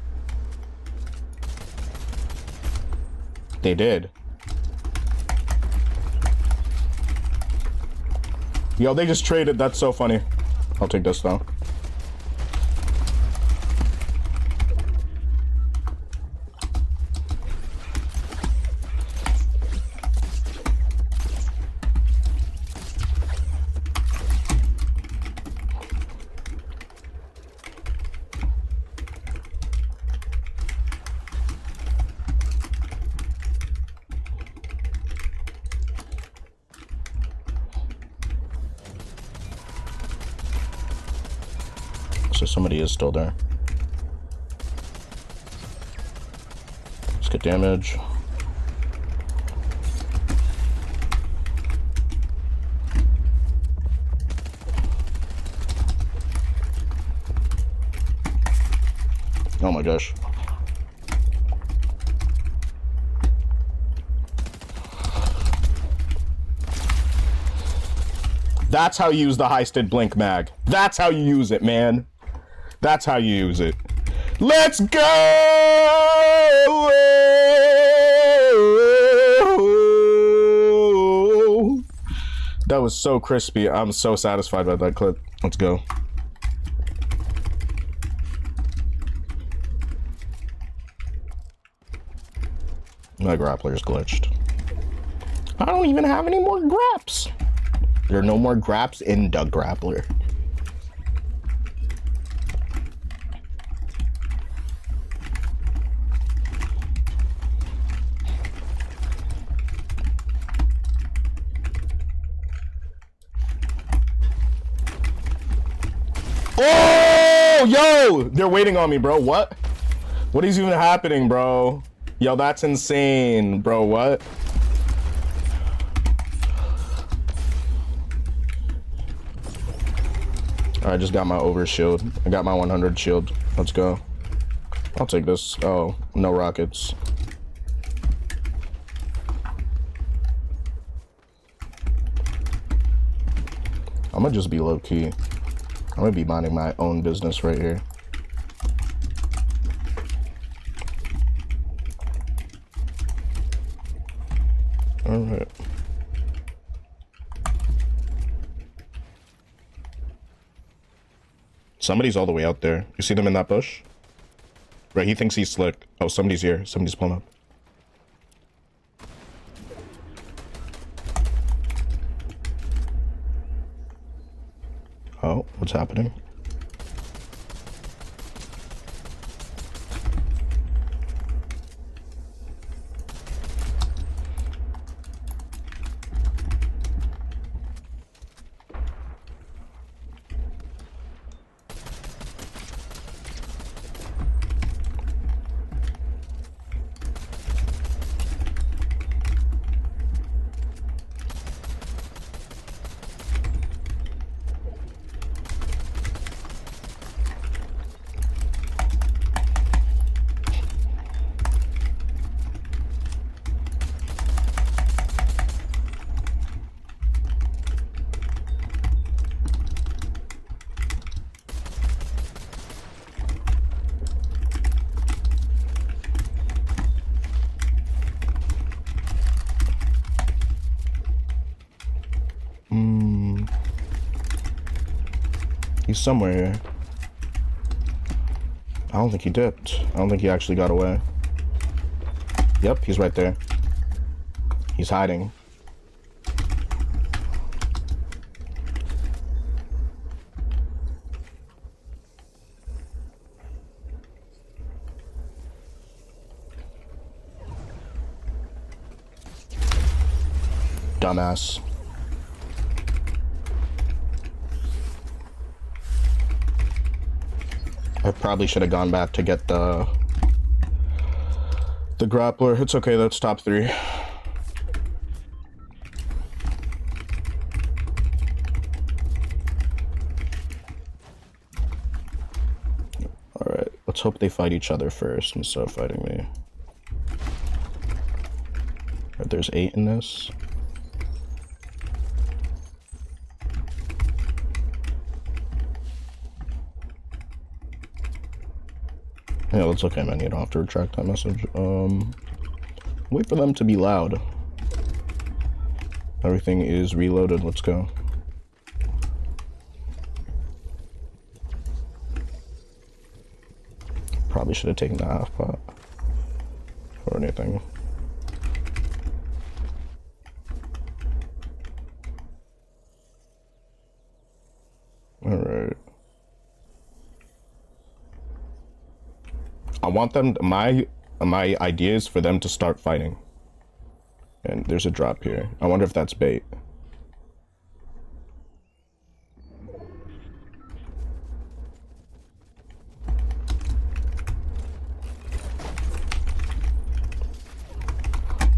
They did. Yo, they just traded. That's so funny. I'll take this though. So somebody is still there. Let's get damage. Oh my gosh. That's how you use the high-sted blink mag. That's how you use it, man. That's how you use it. Let's go! That was so crispy. I'm so satisfied by that clip. Let's go. My grappler's glitched. I don't even have any more graps. There are no more graps in the grappler. Oh, yo, they're waiting on me, bro. What? What is even happening, bro? Yo, that's insane, bro. What? I just got my over shield. I got my 100 shield. Let's go. I'll take this. Oh, no rockets. I'm gonna just be low key. I'm gonna be minding my own business right here. All right. Somebody's all the way out there. You see them in that bush? Right, he thinks he's slick. Oh, somebody's here. Somebody's pulling up. Oh, what's happening? He's somewhere here. I don't think he dipped. I don't think he actually got away. Yep, he's right there. He's hiding. Dumbass. I probably should have gone back to get the grappler. It's okay, that's top 3. Alright, let's hope they fight each other first instead of fighting me. Right, there's 8 in this. Yeah, that's okay, man. You don't have to retract that message. Wait for them to be loud. Everything is reloaded. Let's go. Probably should have taken the half pot or anything. All right. I want them, my idea is for them to start fighting. And there's a drop here. I wonder if that's bait.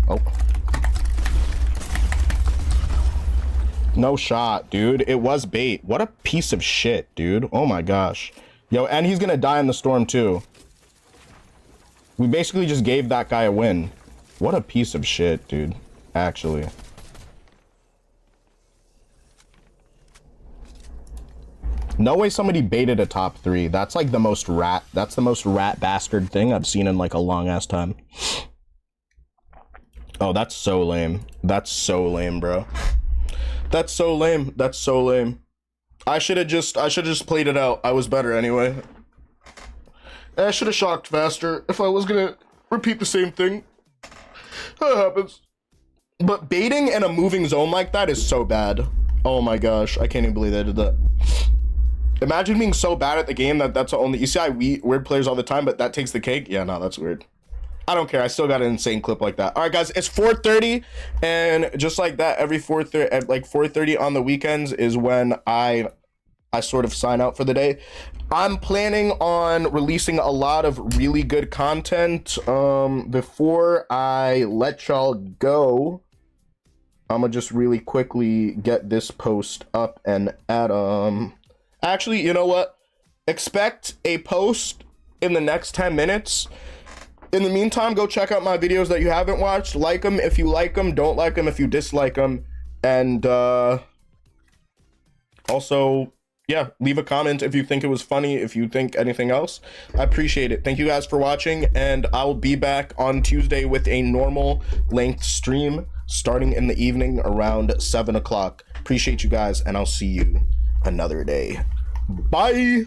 Oh. No shot, dude. It was bait. What a piece of shit, dude. Oh my gosh. Yo, and he's gonna die in the storm too. We basically just gave that guy a win. What a piece of shit, dude. Actually. No way somebody baited a top 3. That's like the most rat bastard thing I've seen in like a long ass time. Oh, that's so lame. That's so lame, bro. That's so lame. That's so lame. I should have just played it out. I was better anyway. I should have shocked faster if I was gonna repeat the same thing. That happens. But baiting in a moving zone like that is so bad. Oh my gosh, I can't even believe they did that. Imagine being so bad at the game that that's the only... You see how weird players all the time, but that takes the cake? Yeah, no, that's weird. I don't care. I still got an insane clip like that. All right, guys, it's 4:30, and just like that, every 4:30 at like 4:30 on the weekends is when I sort of sign out for the day. I'm planning on releasing a lot of really good content. Before I let y'all go, I'm gonna just really quickly get this post up and at actually, you know what? Expect a post in the next 10 minutes. In the meantime, go check out my videos that you haven't watched. Like them if you like them, don't like them if you dislike them, and Also, yeah, leave a comment if you think it was funny, if you think anything else. I appreciate it. Thank you guys for watching, and I'll be back on Tuesday with a normal length stream starting in the evening around 7 o'clock. Appreciate you guys, and I'll see you another day. Bye.